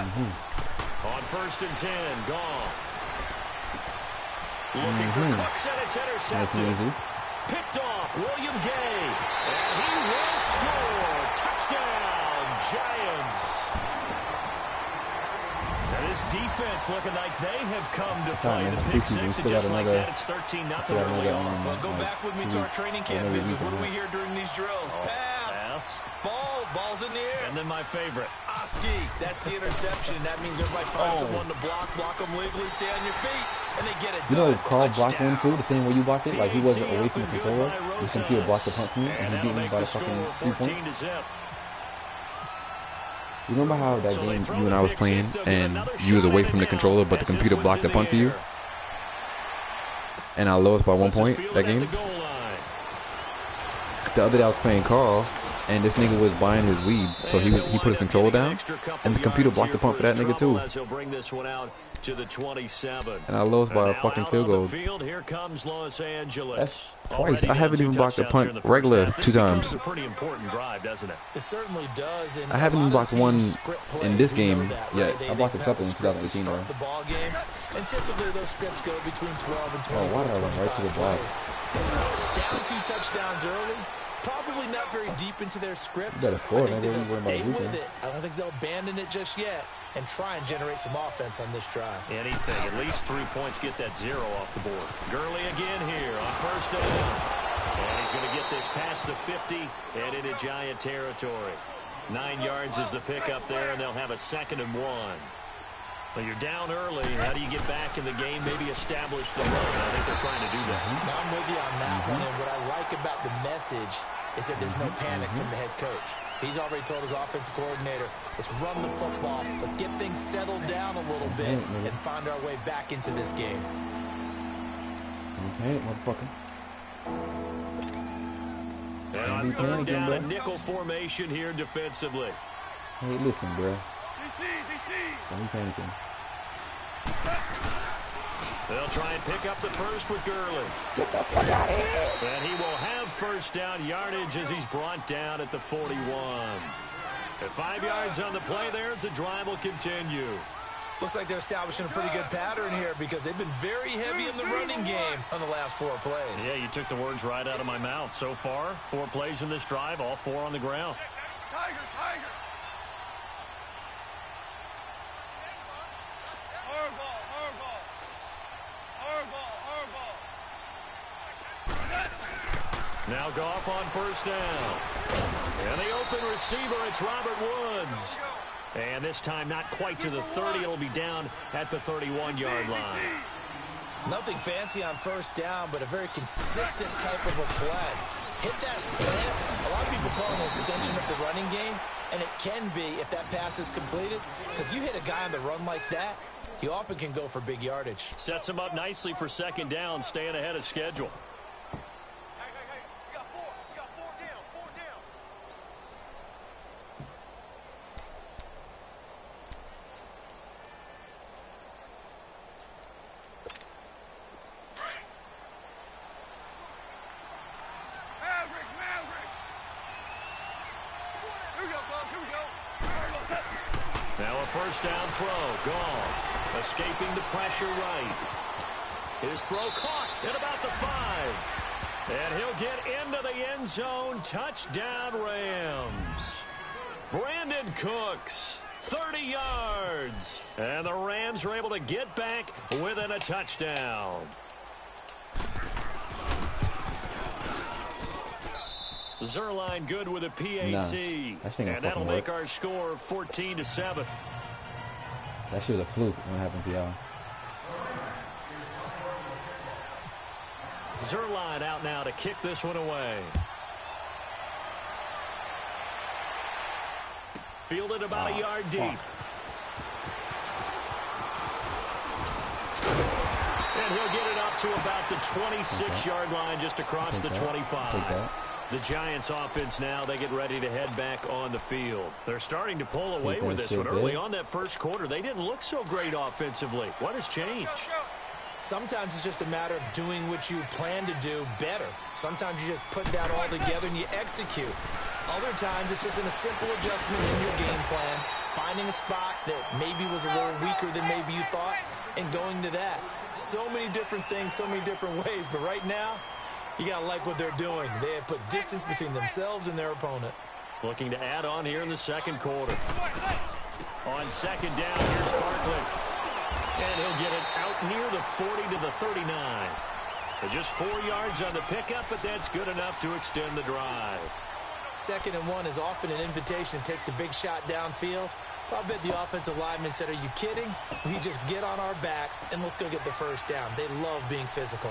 On 1st and 10, Goff. Looking for Cooks, and it's intercepted. Picked off, William Gay. And he will score. Touchdown, Giants. And this defense looking like they have come to play. The pick six, and just like that, it's 13-0 early on. Well, go back with me to our training camp visit. What do we hear during these drills? Pass. Ball's in the air. And then my favorite. Oski. That's the interception. That means everybody finds someone to block them legally, stay on your feet, and they get it done. You know, Carl blocked him too, the same way you blocked it. Like, he wasn't away from the controller. The computer blocked the punt from you, and he beat me by the fucking 3 points. You remember how that game you and I was playing, and you was away from the controller, but the computer blocked the punt for you? And I lost by 1 point that game? The other day I was playing Carl, and this nigga was buying his weed, so he put his controller down, and the computer blocked the punt for that nigga too. And I lost by a fucking field goal. That's twice. I haven't even blocked the punt regular 2 times. It certainly does. I haven't even blocked one in this game yet. I blocked a couple in 2018 though. And typically those scripts go between 12 and 24. Oh, why did I run right to the block? Down 2 touchdowns early. Probably not very deep into their script. You better score, I think they'll man. stay with it. I don't think they'll abandon it just yet and try and generate some offense on this drive. Anything. At least 3 points. Get that 0 off the board. Gurley again here on 1st down. And he's going to get this past the 50 and into Giant territory. 9 yards is the pickup there, and they'll have a 2nd and 1. Well, you're down early. How do you get back in the game? Maybe establish the run. I think they're trying to do that. Now I'm with you on that one. And what I like about the message is that there's no panic from the head coach. He's already told his offensive coordinator, let's run the football. Let's get things settled down a little bit and find our way back into this game. Okay, motherfucker. And on 3rd down, a nickel formation here defensively. Hey, listen, bro. Don't be panicking. They'll try and pick up the first with Gurley. And he will have 1st down yardage as he's brought down at the 41. At 5 yards on the play there, as the drive will continue. Looks like they're establishing a pretty good pattern here because they've been very heavy in the running game on the last 4 plays. Yeah, you took the words right out of my mouth. So far, 4 plays in this drive, all 4 on the ground. Tiger. Now Goff on 1st down. And the open receiver, it's Robert Woods. And this time not quite to the 30. It'll be down at the 31-yard line. Nothing fancy on 1st down, but a very consistent type of a play. Hit that slant. A lot of people call it an extension of the running game, and it can be if that pass is completed, because you hit a guy on the run like that, he often can go for big yardage. Sets him up nicely for 2nd down, staying ahead of schedule. Now a 1st down throw. Goff escaping the pressure right. His throw caught at about the 5. And he'll get into the end zone. Touchdown, Rams. Brandon Cooks, 30 yards. And the Rams are able to get back within a touchdown. Zerline good with a PAT. And that'll make our score 14-7. That shit was a fluke when it happened to y'all. Zerline out now to kick this one away. Fielded about a yard deep. And he'll get it up to about the 26-yard line, just across the 25. The Giants offense now, they get ready to head back on the field. They're starting to pull away with this one. Early on that 1st quarter, they didn't look so great offensively. What has changed? Sometimes it's just a matter of doing what you plan to do better. Sometimes you just put that all together and you execute. Other times it's just a simple adjustment in your game plan finding a spot that maybe was a little weaker than maybe you thought, and going to that. So many different things, so many different ways, but right now, you got to like what they're doing. They have put distance between themselves and their opponent. Looking to add on here in the second quarter. On second down, here's Barkley. And he'll get it out near the 40 to the 39. Just 4 yards on the pickup, but that's good enough to extend the drive. 2nd and 1 is often an invitation to take the big shot downfield. I bet the offensive lineman said, are you kidding? We just get on our backs and let's go get the first down. They love being physical.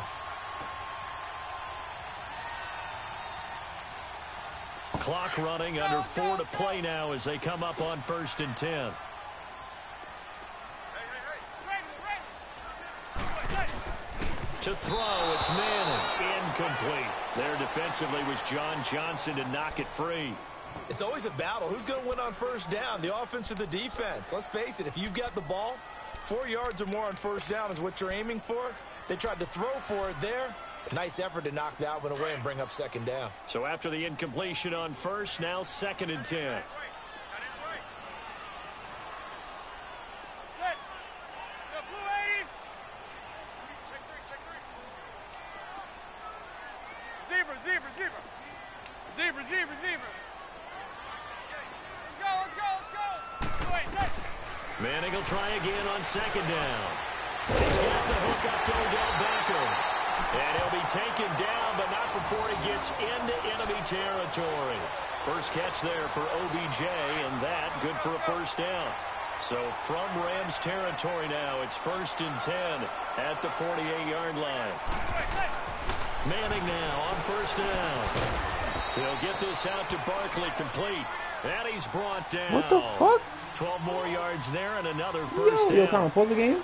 Clock running, under 4 to play now as they come up on 1st and 10. To throw, it's Manning. Incomplete. There defensively was John Johnson to knock it free. It's always a battle. Who's going to win on 1st down, the offense or the defense? Let's face it, if you've got the ball, 4 yards or more on 1st down is what you're aiming for. They tried to throw for it there. Nice effort to knock that one away and bring up 2nd down. So after the incompletion on 1st, now 2nd and 10. Manning will try again on 2nd down. He's got the hook up to Odell Beckham. And he'll be taken down, but not before he gets into enemy territory. First catch there for OBJ, and that good for a 1st down. So from Rams territory now, it's 1st and 10 at the 48-yard line. Manning now on 1st down. He'll get this out to Barkley, complete. And he's brought down. What the fuck? 12 more yards there and another 1st down. Yo, kind of pause the game?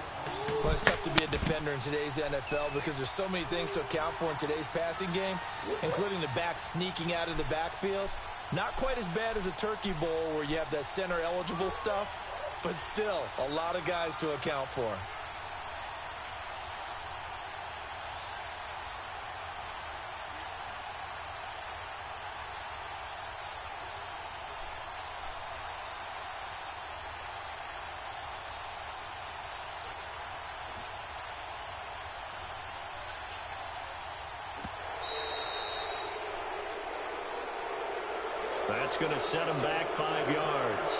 Well, it's tough to be a defender in today's NFL because there's so many things to account for in today's passing game, including the back sneaking out of the backfield. Not quite as bad as a turkey bowl where you have that center-eligible stuff, but still a lot of guys to account for. That's going to set him back 5 yards.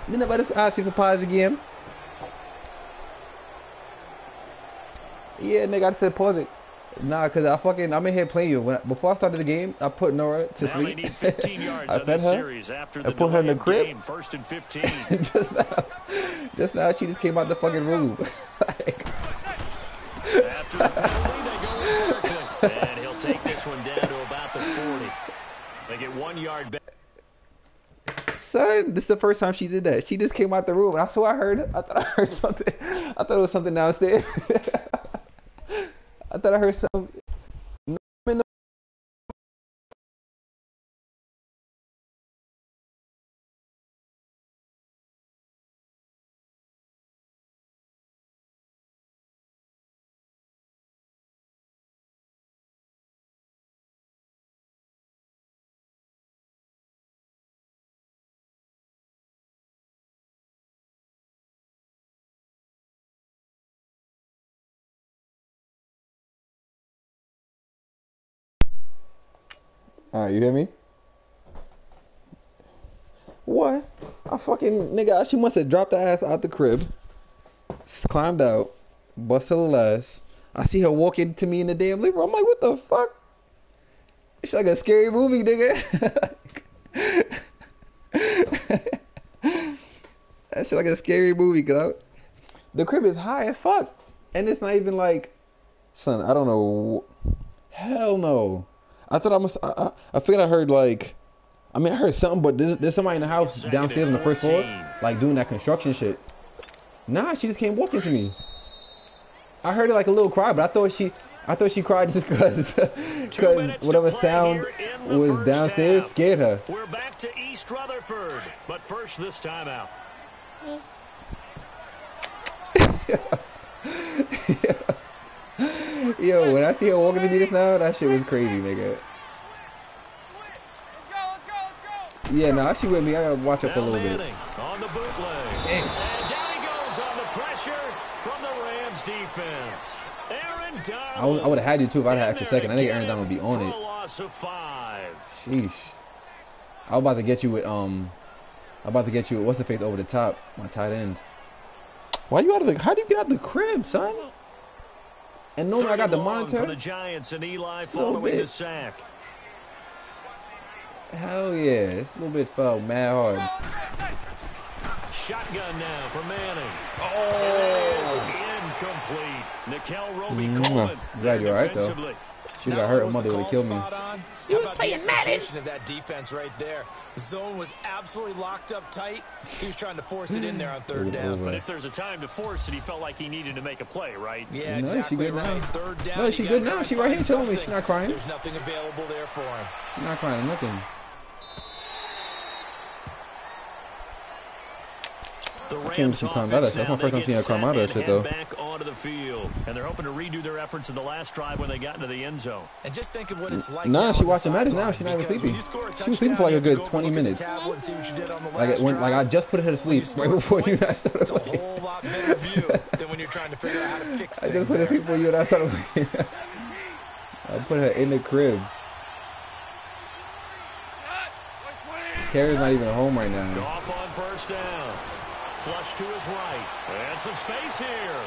Me never just ask you for pause again. Yeah, nigga, I said pause it. Nah, cause I'm in here playing you. Before I started the game, I put Nora to now sleep. They need 15 yards I on fed this her. series after the I put her in the crib. game. 1st and 15. just now, she just came out the fucking room. Like, After the penalty, they go with Barkley. And he'll take this one down to about the 40. They get 1 yard back. son, this is the first time she did that. She just came out the room. And I thought I heard something. I thought it was something downstairs. I thought I heard something. Alright, you hear me? What? I fucking, nigga, she must have dropped her ass out the crib, climbed out, busted her ass. I see her walking to me in the damn living room. I'm like, what the fuck? It's like a scary movie, nigga. That shit like a scary movie, cuz the crib is high as fuck. And it's not even like, son, I don't know. Hell no. I thought I figured I heard like, I mean I heard something, but there's somebody in the house downstairs on the first floor, like doing that construction shit. Nah, she just came walking to me. I heard it like a little cry, but I thought she cried just because whatever sound was downstairs scared her. We're back to East Rutherford. But first, this timeout. Yo, when I see her walking to me just now, that shit was crazy, nigga. Yeah, nah, she with me. I gotta watch up a little bit. On the bootleg. And down he goes on the pressure from the Rams defense. Aaron Donald. I would have had you too if I had an extra second. I think Aaron Donald would be on it. Loss of 5. Sheesh. I was about to get you with what's the face over the top, my tight end. Why you out of the? How do you get out the crib, son? And no, I got the monitor. For the Giants and Eli following the sack. Hell yeah, it's a little bit felt mad hard. Shotgun now for Manning. Oh, incomplete. Nickel Roby-Coleman. Glad you're alright though. She got hurt. Her mother would have killed me. How about the execution of that defense right there? The zone was absolutely locked up tight. He was trying to force it in there on third down. But if there's a time to force it, he felt like he needed to make a play, right? Yeah, exactly. She good right. now. Third down. No, she good now. She right here telling me she's not crying. There's nothing available there for him. She's not crying. Nothing. The Rams offense now, they get set and head back onto the field. And they're hoping to redo their efforts in the last drive when they got into the end zone. And just think of what it's like. Nah, she watching Madden now. She's not even sleeping. She was sleeping for like a good 20 minutes. Like I just put her to sleep right before you guys started. It's a whole lot better view than when you're trying to figure out how to fix things. I just put her before you and I started. I put her in the crib. Carrie's not even home right now. Off on first down. Flush to his right. And some space here.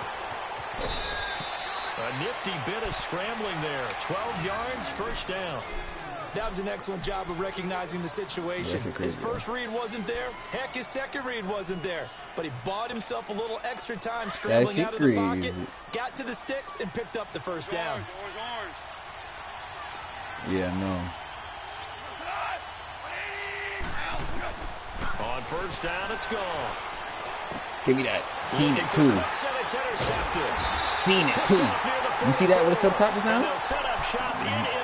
A nifty bit of scrambling there. 12 yards, first down. That was an excellent job of recognizing the situation. His first read wasn't there. Heck, his second read wasn't there. But he bought himself a little extra time scrambling out of the pocket, got to the sticks, and picked up the first down. Yeah, no. On first down, it's gone. Give me that. Seen it too. Seen it too. You see that with a set up top just now?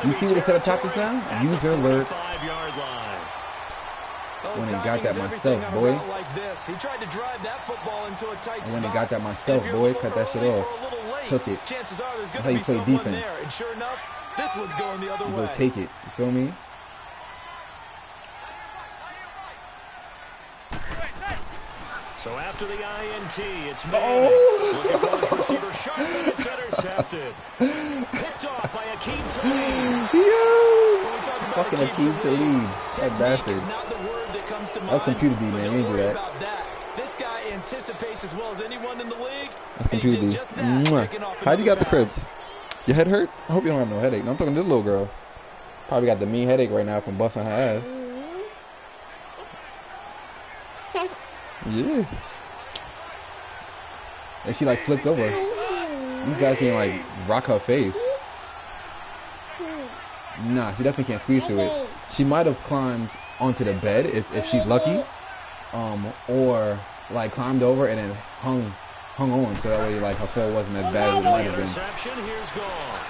You see what a set up top just now? User alert. Went and got that myself, boy. I went and got that myself, boy. Cut that shit off. Took it. That's how you play defense. This one's going the other way. You go take it. You feel me? So after the INT, it's Manning. Looking for his receiver sharp, and it's intercepted. Picked off by Akeem Talib. Yo! Fucking Akeem Talib. That bastard. That's computer D, man. You ain't do that. This guy anticipates as well as anyone in the league. That's computer D. How'd you got the crib? Your head hurt? I hope you don't have no headache. No, I'm talking to this little girl. Probably got the mean headache right now from busting her ass. Yeah. And she like flipped over. These guys can like rock her face. Nah, she definitely can't squeeze through it. She might have climbed onto the bed if she's lucky. Or like climbed over and then hung on so that way like her fall wasn't as bad as it might have been. Here's gone.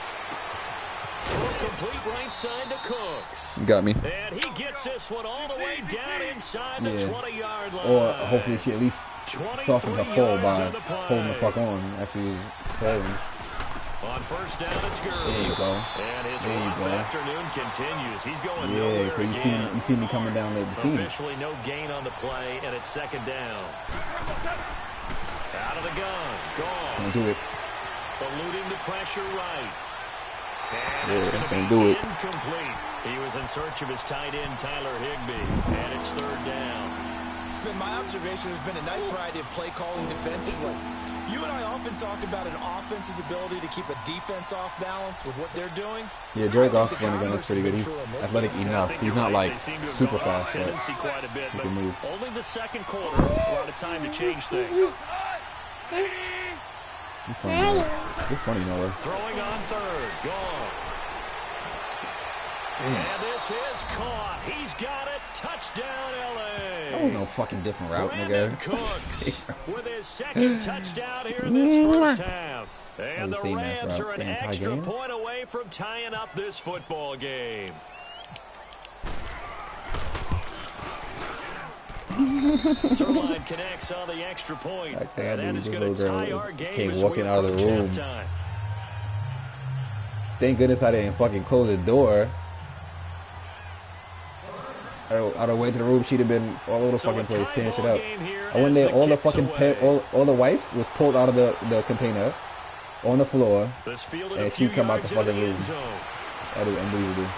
Complete right side to Cooks. You got me. And he gets this one all the way down inside the 20-yard line. Or hopefully she at least softened her fall by holding the fuck on as she was falling. On first down, it's Gurley. There you go. And his afternoon continues. He's going nowhere again. You see me coming down the scene. Officially no gain on the play, and it's second down. Out of the gun. Gone. Don't do it. Eluding the pressure right. And yeah, it's going to be do it. Incomplete. He was in search of his tight end, Tyler Higbee. And it's third down. It's been my observation. There's been a nice variety of play calling defensively. You and I often talk about an offense's ability to keep a defense off balance with what they're doing. Yeah, Jared Goff's running gun is pretty good. He's athletic enough. He's not like super fast, but quite a bit, he can move. Only the second quarter, a lot of time to change things. It's funny, Noah. Throwing on third. Gone. And this is caught. He's got it. Touchdown, L.A. That was no fucking different route, nigga. Cooks with his second touchdown here in this first half. And the Rams are an extra point away from tying up this football game. Sirline connects on the extra point. And that is going to tie our game came as walking we out of the approach room. halftime. Thank goodness I didn't fucking close the door. I'd have went to the room, she'd have been all over the fucking place, tearing shit up. I went there, all the fucking all the wipes was pulled out of the container on the floor, and she come out the fucking room. That is unbelievable.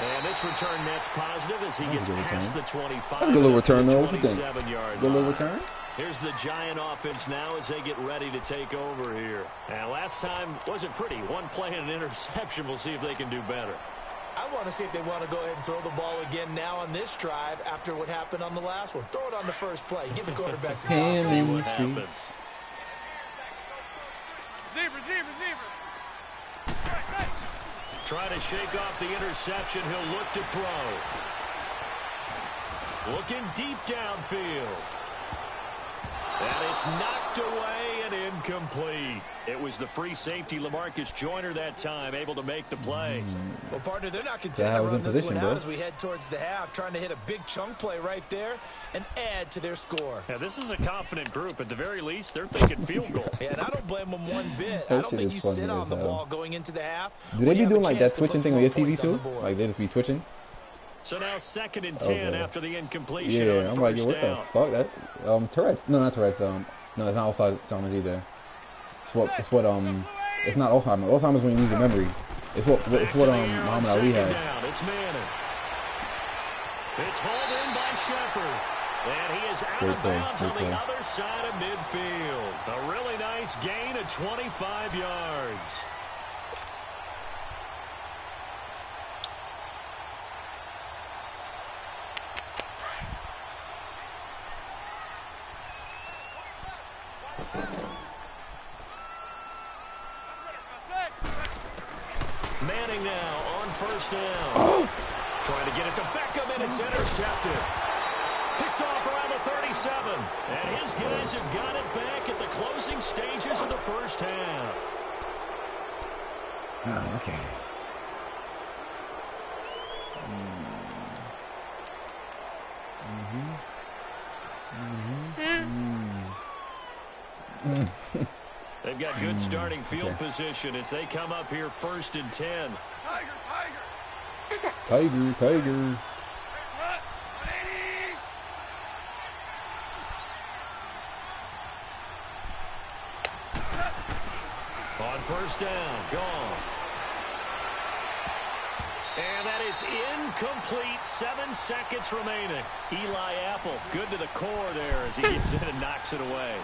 And this return net's positive as he gets past the 25. That's a good little return, though. What you think? 27-yard Good little line. return. Here's the Giant offense now as they get ready to take over here. And last time wasn't pretty. One play and an interception. We'll see if they can do better. I want to see if they want to go ahead and throw the ball again now on this drive after what happened on the last one. Throw it on the first play. Give the quarterback some time. See what happens. Trying to shake off the interception. He'll look to throw. Looking deep downfield. And it's knocked away and incomplete. It was the free safety, LaMarcus Joyner, that time, able to make the play. Well, partner, they're not content to run this one out as we head towards the half, trying to hit a big chunk play right there and add to their score. Yeah, this is a confident group. At the very least, they're thinking field goal. Yeah, and I don't blame them one bit. I don't think you sit on the ball going into the half. Do they be doing like that twitching thing on your TV too? Like they just be twitching? So now 2nd and 10 after the incompletion. Yeah, I'm like, yo, what down. the fuck? That Tourette's? No, not Tourette's. No, it's not Alzheimer's either. It's what it's not Alzheimer's. Alzheimer's when you lose your memory. It's what Muhammad Ali had. It's Manning. It's hauled in by Shepard. And he is out of bounds on the other side of midfield. A really nice gain of 25 yards. Manning now on first down. Trying to get it to Beckham, and it's intercepted. Picked off around the 37. And his guys have got it back at the closing stages of the first half. Oh, okay. They've got good starting field position as they come up here 1st and 10. Tiger. On first down, gone. And that is incomplete. 7 seconds remaining. Eli Apple, good to the core there as he gets in and knocks it away.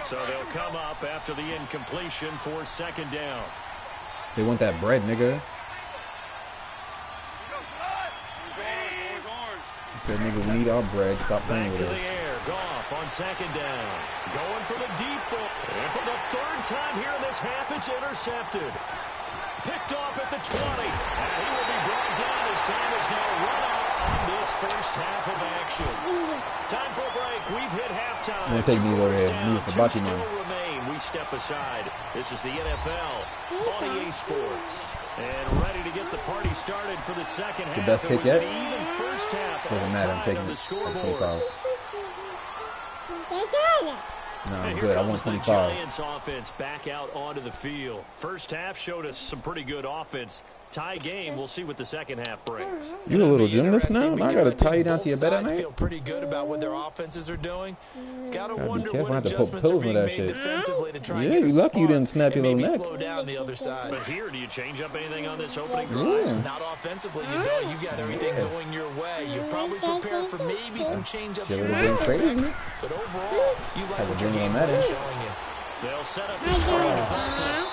So they'll come up after the incompletion for 2nd down. They want that bread, nigga. That nigga, we need our bread. Stop playing with us. Back to the air. Goff on 2nd down. Going for the deep ball. And for the 3rd time here in this half, it's intercepted. Picked off at the 20. And he will be brought down as time is now run out on this first half of action. Time for a break. We've hit halftime. I'm gonna take these over here. Move for Bucky, man. Remain. We step aside. This is the NFL on EA Sports. And ready to get the party started for the second half. The best kick yet? Even first half. Doesn't matter. I'm taking the it. scoreboard. No, I'm and good. I here want comes the 25. Giants offense back out onto the field. First half showed us some pretty good offense. Tie game. We'll see what the second half brings. You a little gymnast now? I gotta tie you down to your bed at night. Feel pretty good about what their offenses are doing. Gotta wonder careful. I what have to put adjustments are pills being with that made shit. defensively to try Yeah, and get you a lucky you spark didn't snap your and little maybe neck. slow down the other side. But here, do you change up anything on this opening drive? Yeah. Not offensively, you don't. You got everything going your way. You've probably prepared for maybe some change-ups Yeah, you we're might doing expect. crazy. But overall, you like what your bring game on that plan is in. showing you. They'll set up the screen to Barkley.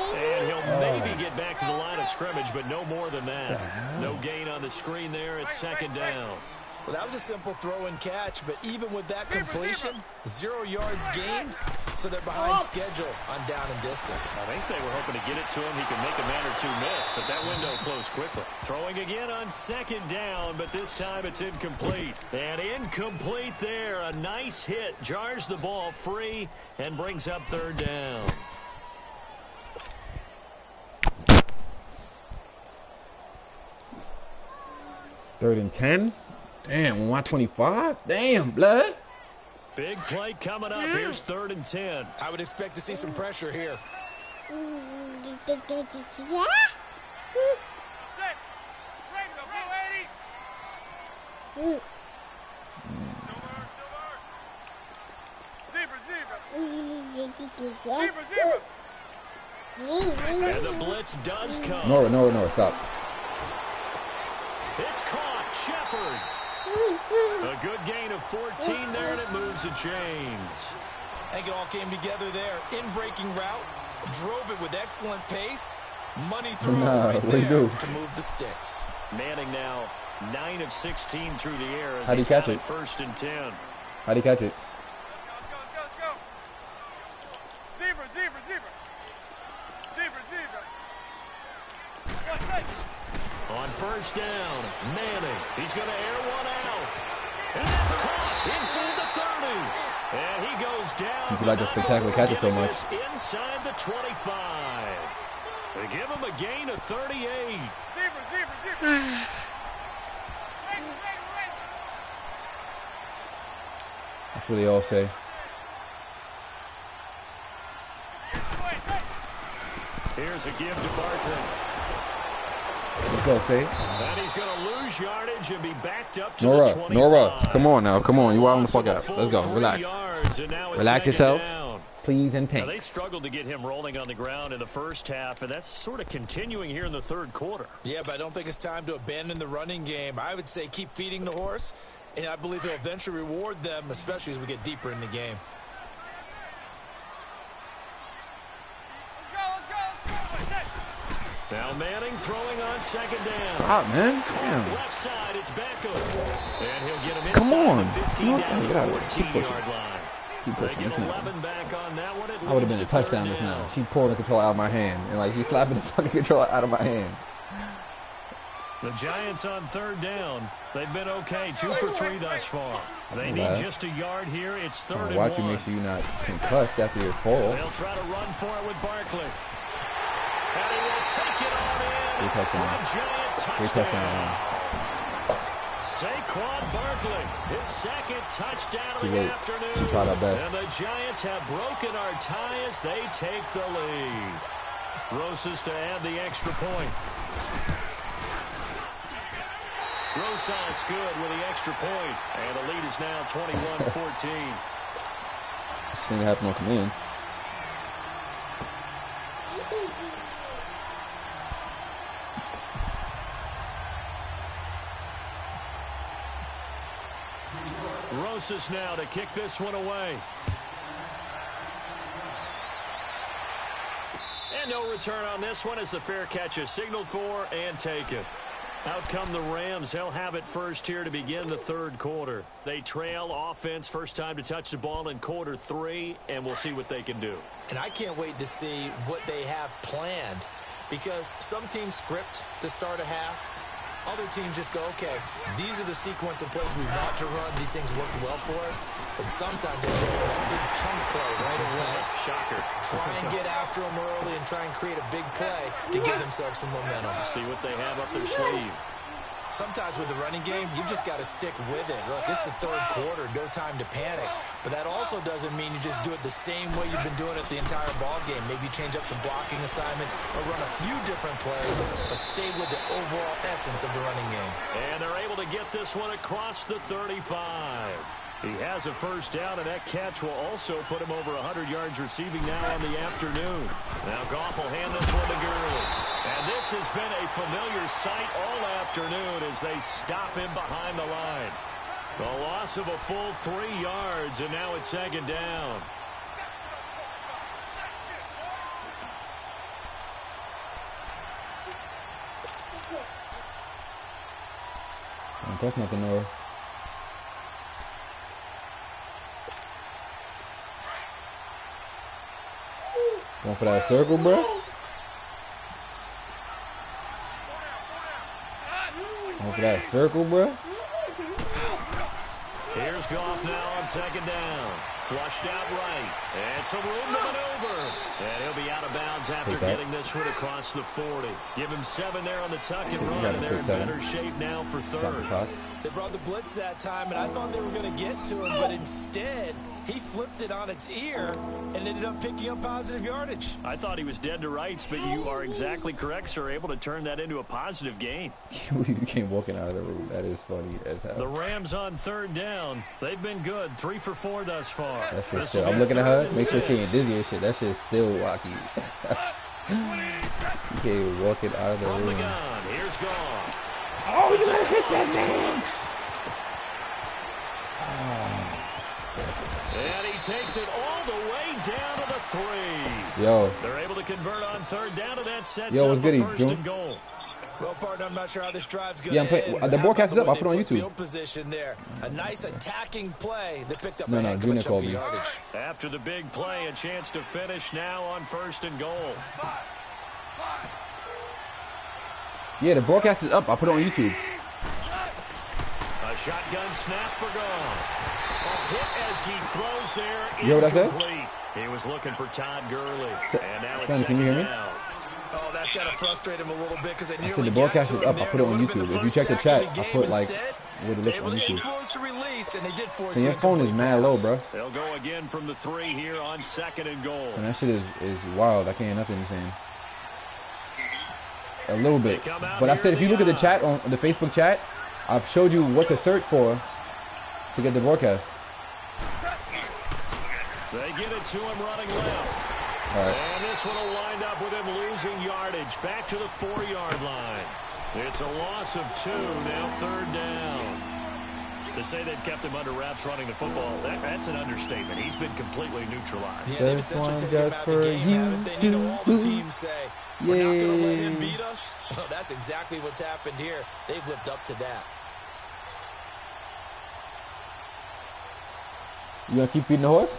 And he'll maybe get back to the line of scrimmage, but no more than that. No gain on the screen there. It's 2nd down. Well, that was a simple throw and catch, but even with that completion, 0 yards gained, so they're behind schedule on down and distance. I think they were hoping to get it to him. He could make a man or two miss, but that window closed quickly. Throwing again on 2nd down, but this time it's incomplete. And incomplete there. A nice hit. Jars the ball free and brings up 3rd down. 3rd and 10. Damn, 125. Damn, blood. Big play coming up. Here's 3rd and 10. I would expect to see some pressure here. And the blitz does come. Nora, stop. It's caught. Shepard. A good gain of 14 there, and it moves the chains. I think it all came together there. In-breaking route, drove it with excellent pace. Money throw right there to move the sticks. Manning now 9 of 16 through the air as How'd he he's catch got it? 1st and 10. How'd he catch it? On 1st down, Manning. He's going to air one out. And that's caught inside the 30. And he goes down. Seems like a spectacular catch it so much. Inside the 25. They give him a gain of 38. That's what they all say. Here's a give to Barkley. Let's go, say. And he's going to lose yardage and be backed up to Nora, the 25. Nora, come on now, come on. You wilding the fuck out. Let's go, relax. Relax yourself, please, and Now, tank. they struggled to get him rolling on the ground in the first half, and that's sort of continuing here in the 3rd quarter. Yeah, but I don't think it's time to abandon the running game. I would say keep feeding the horse, and I believe he'll eventually reward them, especially as we get deeper in the game. Now Manning throwing on 2nd down. Stop, man. Damn. Left side, it's Beckham. And he'll get him Come inside on. the 15 Come on. down Get the out of here. Keep 14-yard pushing. line. Keep They pushing. get It's not- 11 back on that one. It I would have been leads a to touchdown 3rd just now. down. She pulled the controller out of my hand. And like, she's slapping the fucking controller out of my hand. The Giants on 3rd down. They've been okay, 2 for 3 thus far. They need just a yard here. It's 3rd and 1. Watch you make sure you're not concussed after your fall. They'll try to run for it with Barkley. And he will take it on in for a giant touchdown. Saquon Barkley, his 2nd touchdown of the afternoon. And the Giants have broken our tie as they take the lead. Rosas to add the extra point. Rosas good with the extra point. And the lead is now 21-14. Thing happen on command. Rosas now to kick this one away. And no return on this one as the fair catch is signaled for and taken. Out come the Rams. They'll have it first here to begin the 3rd quarter. They trail offense, first time to touch the ball in quarter 3, and we'll see what they can do. And I can't wait to see what they have planned, because some teams script to start a half. Other teams just go, okay, these are the sequence of plays we want to run. These things work well for us. And sometimes they take that big chunk play right away. Shocker. Try and get after them early and try and create a big play to give themselves some momentum. See what they have up their sleeve. Sometimes with the running game, you've just got to stick with it. Look, it's the 3rd quarter, no time to panic. But that also doesn't mean you just do it the same way you've been doing it the entire ball game. Maybe change up some blocking assignments or run a few different plays, but stay with the overall essence of the running game. And they're able to get this one across the 35. He has a first down, and that catch will also put him over 100 yards receiving now on the afternoon. Now Goff will hand this one to Gurley. And this has been a familiar sight all afternoon as they stop him behind the line. The loss of a full 3 yards, and now it's 2nd down. That's nothing, Nora. Going for that circle, bro? Going for that circle, bro? Here's Goff now on 2nd down. Flushed out right. And some room to maneuver. And he'll be out of bounds after getting this one across the 40. Give him 7 there on the tuck and run, and they're in better shape now for third. They brought the blitz that time, and I thought they were going to get to him, but instead, he flipped it on its ear and ended up picking up positive yardage. I thought he was dead to rights, but you are exactly correct, sir. Able to turn that into a positive gain. You came walking out of the room. That is funny as hell. The Rams on third down. They've been good. 3 for 4 thus far. That shit's still, I'm looking at her. Make sure she ain't dizzy and shit. That shit's still wacky. You came walking out of the room. From the gun. Here's Goff. Oh, you gotta hit that man. And he takes it all the way down to the 3. Yo. They're able to convert on third down, and that sets Yo, up what's a good, first and goal. Well, partner, I'm not sure how this drive's going to end. The broadcast is up. I'll put it on YouTube. Field position there. A nice attacking play. They picked up a heck of a chunk of yardage. After the big play, a chance to finish now on first and goal. Yeah, the broadcast is up. I'll put it on YouTube. A shotgun snap for Goff. A hit as he throws there. You know what I said? He was looking for Todd Gurley. And now it's can you hear me? down. Oh, that's got to frustrate him a little bit because they nearly I said the broadcast is up. I'll put it on YouTube. If you check the chat, I'll put like what it looks on YouTube. So your phone is mad low, bro. They'll go again from the 3 here on second and goal. And that shit is wild. I can't hear nothing you're saying. A little bit. But I said if you look at the chat, on the Facebook chat, I've showed you what to search for to get the broadcast. They give it to him running left. All right. And this one will wind up with him losing yardage back to the 4-yard line. It's a loss of 2, now third down. To say they've kept him under wraps running the football, that's an understatement. He's been completely neutralized. Yeah, they've essentially taken him out of the game, haven't they? You know, all the teams say, we're not going to let him beat us. Well, that's exactly what's happened here. They've lived up to that. You gonna keep beating the horse?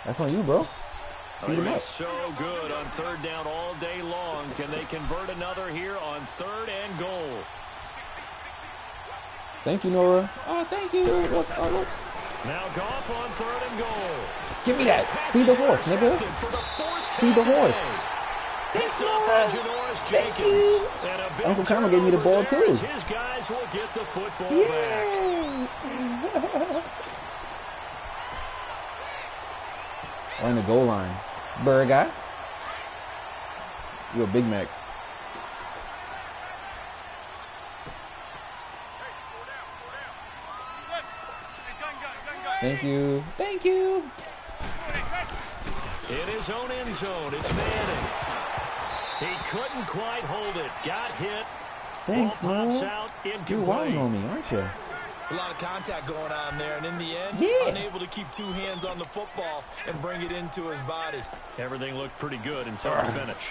That's on you, bro. They've been so good on third down all day long. Can they convert another here on third and goal? Thank you, Nora. Oh, thank you. Look. Now Goff on third and goal. Give me that. Feed the horse, nigga. Feed the horse. Picked up by Janoris Jenkins. Uncle Connor gave me the ball, too. His guys will get the football back. On the goal line. Burger guy. You a Big Mac. Thank you. Thank you. In his own end zone, it's Manning. He couldn't quite hold it. Got hit. Thanks, ball pops out. Incomplete. You're wild on me, aren't you? It's a lot of contact going on there, and in the end, unable to keep 2 hands on the football and bring it into his body. Everything looked pretty good until the finish.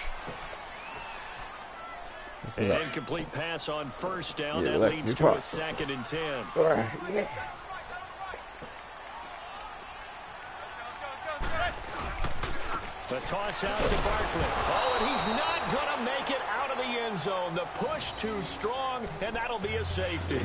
An incomplete pass on first down. That leads to a 2nd and 10. The toss out to Barkley. Oh, and he's not going to make it out of the end zone. The push too strong, and that'll be a safety.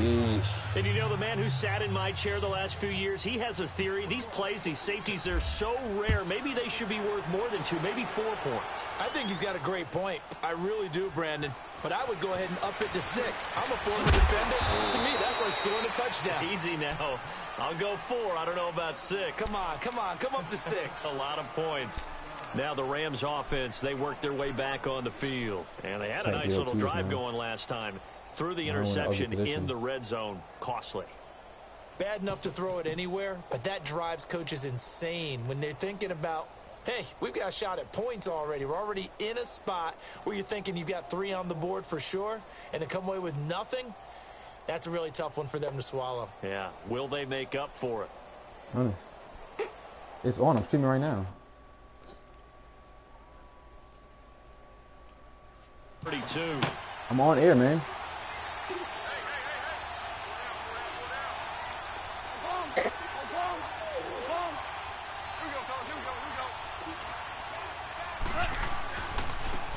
And you know, the man who sat in my chair the last few years, he has a theory. These plays, these safeties, they're so rare. Maybe they should be worth more than 2, maybe 4 points. I think he's got a great point. I really do, Brandon. But I would go ahead and up it to 6. I'm a former defender. To me, that's like scoring a touchdown. Easy now. I'll go 4. I don't know about 6. Come on. Come up to 6. A lot of points. Now the Rams offense, they worked their way back on the field. And they had a nice little drive going last time. Threw the interception in the red zone. Costly. Bad enough to throw it anywhere, but that drives coaches insane when they're thinking about, hey, we've got a shot at points already. We're already in a spot where you're thinking you've got 3 on the board for sure, and to come away with nothing, that's a really tough one for them to swallow. Yeah. Will they make up for it? Honest. It's on. I'm streaming right now. 32. I'm on air, man.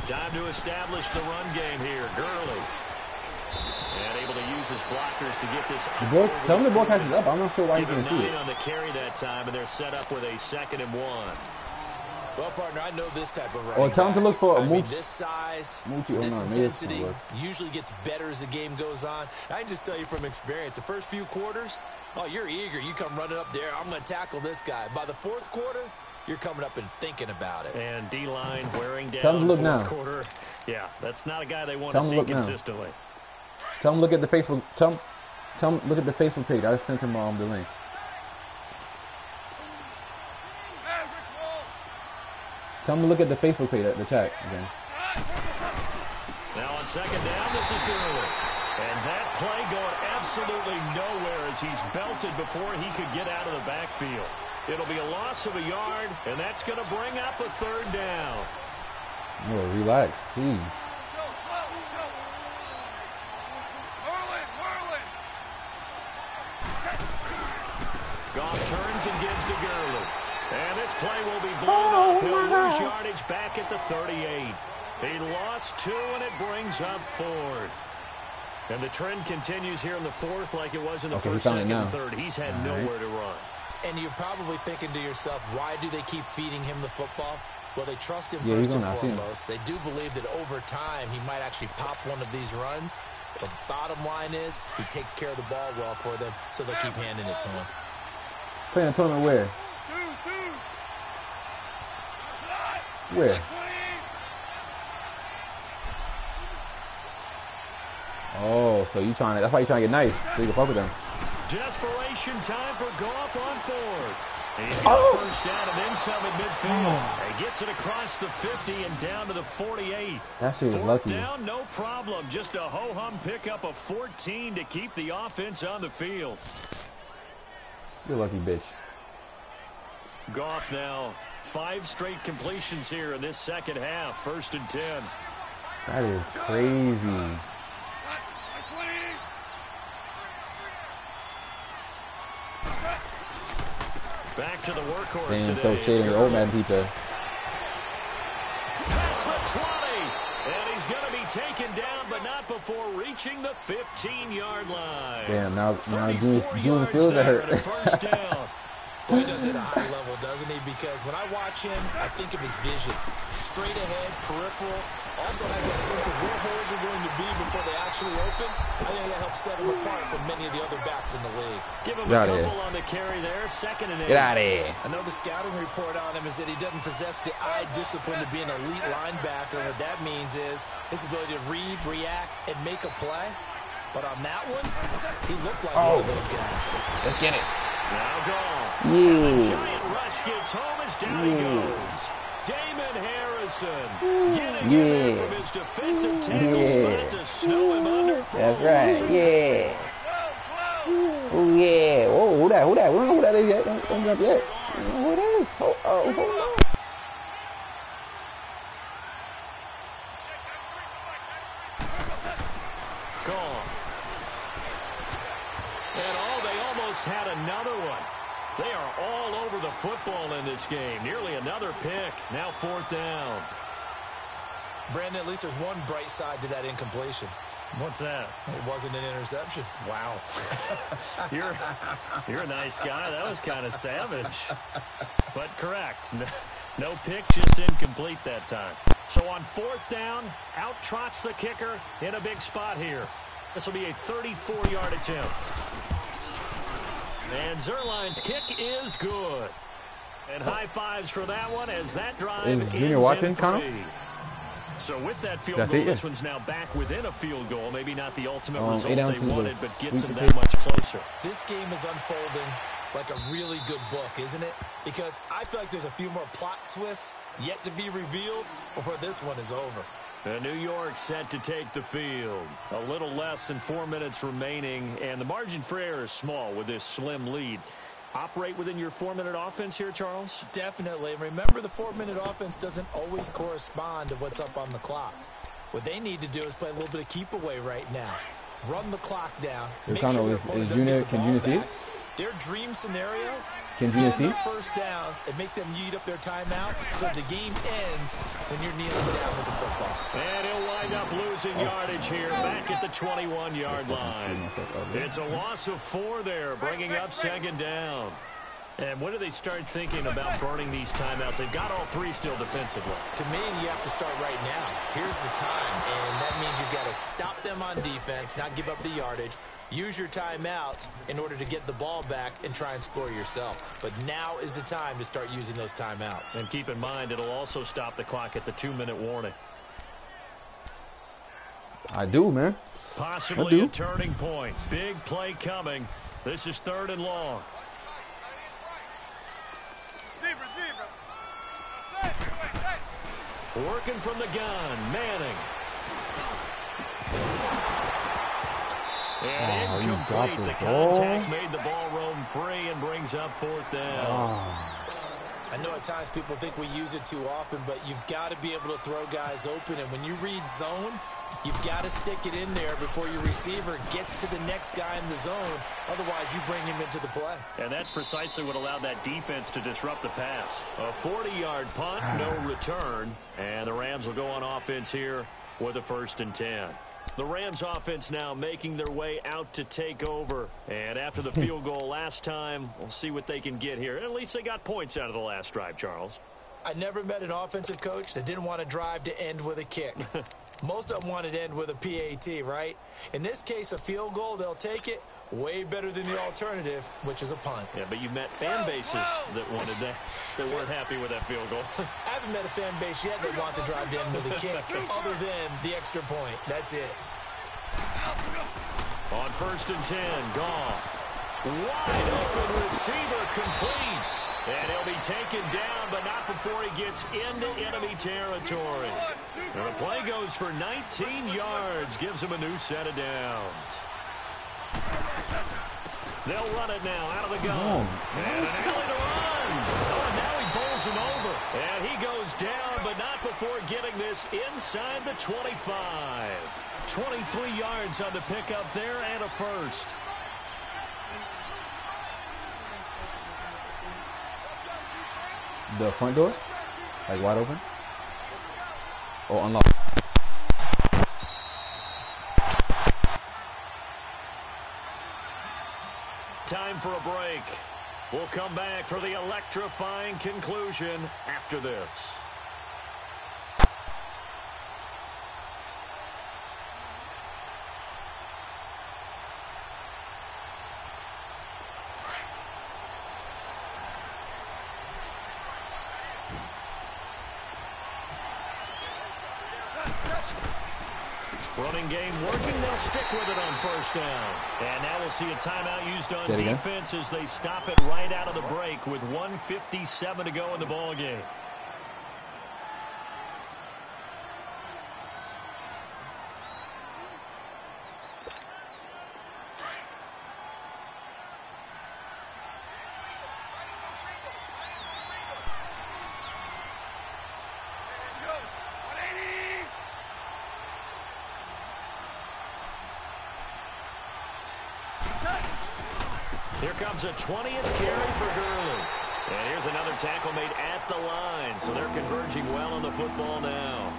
Time to establish the run game here. Gurley. And able to use uses blockers to get this. Tell him the ball catches up. I'm not sure why he didn't see it. On the carry that time, and they're set up with a 2nd and 1. Well, partner, I know this type of running. Or tell him to look for a Mooch. This size, Moochie, this intensity usually gets better as the game goes on. I can just tell you from experience, the first few quarters, oh, you're eager. You come running up there. I'm going to tackle this guy. By the 4th quarter, you're coming up and thinking about it. And D-line wearing down. Tell him to look 4th now. quarter. Yeah, that's not a guy they want to see consistently. Tell him look at the Facebook. Tell him look at the Facebook page. I sent him the link. Tell him to look at the Facebook page, the chat again. Now on 2nd down, this is Gurley. And that play going absolutely nowhere as he's belted before he could get out of the backfield. It'll be a loss of a yard, and that's going to bring up a 3rd down. Oh, relax, please. Goff turns and gives to Gurley. And this play will be blown up. He'll lose yardage back at the 38. He lost 2, and it brings up 4th. And the trend continues here in the 4th like it was in the 1st, 2nd, and 3rd. He's had nowhere to run. And you're probably thinking to yourself, why do they keep feeding him the football? Well, they trust him first and foremost. They do believe that over time he might actually pop one of these runs. The bottom line is he takes care of the ball well for them, so they'll keep handing it to him. Playing a tournament where? Where? Oh, so you trying to? That's why you trying to get nice, so you can fuck with them. Desperation time for Goff on 4th. He's got 1st down and then some at midfield. He gets it across the 50 and down to the 48. That shit was 4th lucky. down, no problem. Just a ho-hum pickup of 14 to keep the offense on the field. You're lucky, bitch. Goff now 5 straight completions here in this 2nd half. 1st and 10. That is crazy. Back to the workhorse Damn, today. throw shade in the old man pizza. Past the 20. And he's going to be taken down, but not before reaching the 15-yard line. Damn, now June feels that hurt. 1st down. Boy, he does it at a high level, doesn't he? Because when I watch him, I think of his vision. Straight ahead, peripheral. Also has that sense of where holes are going to be before they actually open. I think that helps set him apart from many of the other backs in the league. Give him a couple on the carry there. 2nd and 8. Get out of here. I know the scouting report on him is that he doesn't possess the eye discipline to be an elite linebacker. What that means is his ability to read, react, and make a play. But on that one, he looked like one of those guys. Let's get it. Now gone. Yeah. Giant rush gets home as down he goes. Damon Harrison getting in there from his defensive tackle spot to snow him under. That's right. Yeah. Oh yeah. Oh, who that? We don't know who that is yet. Don't jump yet. We don't know who that is. Hold on. Gone. And they almost had another one. They are all over the football in this game. Nearly another pick. Now 4th down. Brandon, at least there's one bright side to that incompletion. What's that? It wasn't an interception. Wow. You're a nice guy. That was kind of savage. But correct. No pick, just incomplete that time. So on 4th down, out trots the kicker in a big spot here. This will be a 34-yard attempt. And Zerline's kick is good. And high fives for that one as that drive is Junior watching, Connor? So with that field goal, this one's now back within a field goal. Maybe not the ultimate result they wanted, but gets them that much closer. This game is unfolding like a really good book, isn't it? Because I feel like there's a few more plot twists yet to be revealed before this one is over. New York set to take the field. A little less than 4 minutes remaining, and the margin for error is small with this slim lead. Operate within your 4-minute offense here, Charles? Definitely. Remember, the 4-minute offense doesn't always correspond to what's up on the clock. What they need to do is play a little bit of keep away right now. Run the clock down. Make sure their opponent doesn't get the ball back. Their dream scenario, Can get GNC? enough first downs and make them yeet up their timeouts so the game ends when you're kneeling down with the football. And he'll wind up losing yardage here back at the 21-yard line. It's a loss of 4 there, bringing up 2nd down. And when do they start thinking about burning these timeouts? They've got all 3 still defensively. To me, you have to start right now. Here's the time, and that means you've got to stop them on defense, not give up the yardage, use your timeouts in order to get the ball back and try and score yourself. But now is the time to start using those timeouts. And keep in mind, it'll also stop the clock at the 2-minute warning. I do, man. Possibly a turning point. Big play coming. This is 3rd and long. Working from the gun, Manning. And incomplete. The contact made the ball roam free and brings up 4th down. I know at times people think we use it too often, but you've got to be able to throw guys open. And when you read zone, you've got to stick it in there before your receiver gets to the next guy in the zone. Otherwise, you bring him into the play. And that's precisely what allowed that defense to disrupt the pass. A 40-yard punt, no return. And the Rams will go on offense here with a 1st and 10. The Rams offense now making their way out to take over. And after the field goal last time, we'll see what they can get here. At least they got points out of the last drive, Charles. I never met an offensive coach that didn't want to drive to end with a kick. Most of them wanted to end with a PAT, right? In this case, a field goal, they'll take it. Way better than the alternative, which is a punt. Yeah, but you met fan bases that wanted that. They weren't happy with that field goal. I haven't met a fan base yet that wants to drive down with a kick, other than the extra point. That's it. On 1st and 10, Goff. Wide open receiver complete. And he'll be taken down, but not before he gets into enemy territory. And the play goes for 19 yards, gives him a new set of downs. They'll run it now out of the gun. And an alley to run. Oh, and now he bowls him over. And he goes down, but not before getting this inside the 25. 23 yards on the pickup there and a 1st. The front door? Like wide open? Or unlocked? Time for a break. We'll come back for the electrifying conclusion after this. Running game working. They'll stick with it on 1st down. And now we'll see a timeout used on defense as they stop it right out of the break with 1:57 to go in the ball game. Here comes a 20th carry for Gurley. And here's another tackle made at the line. So they're converging well on the football now.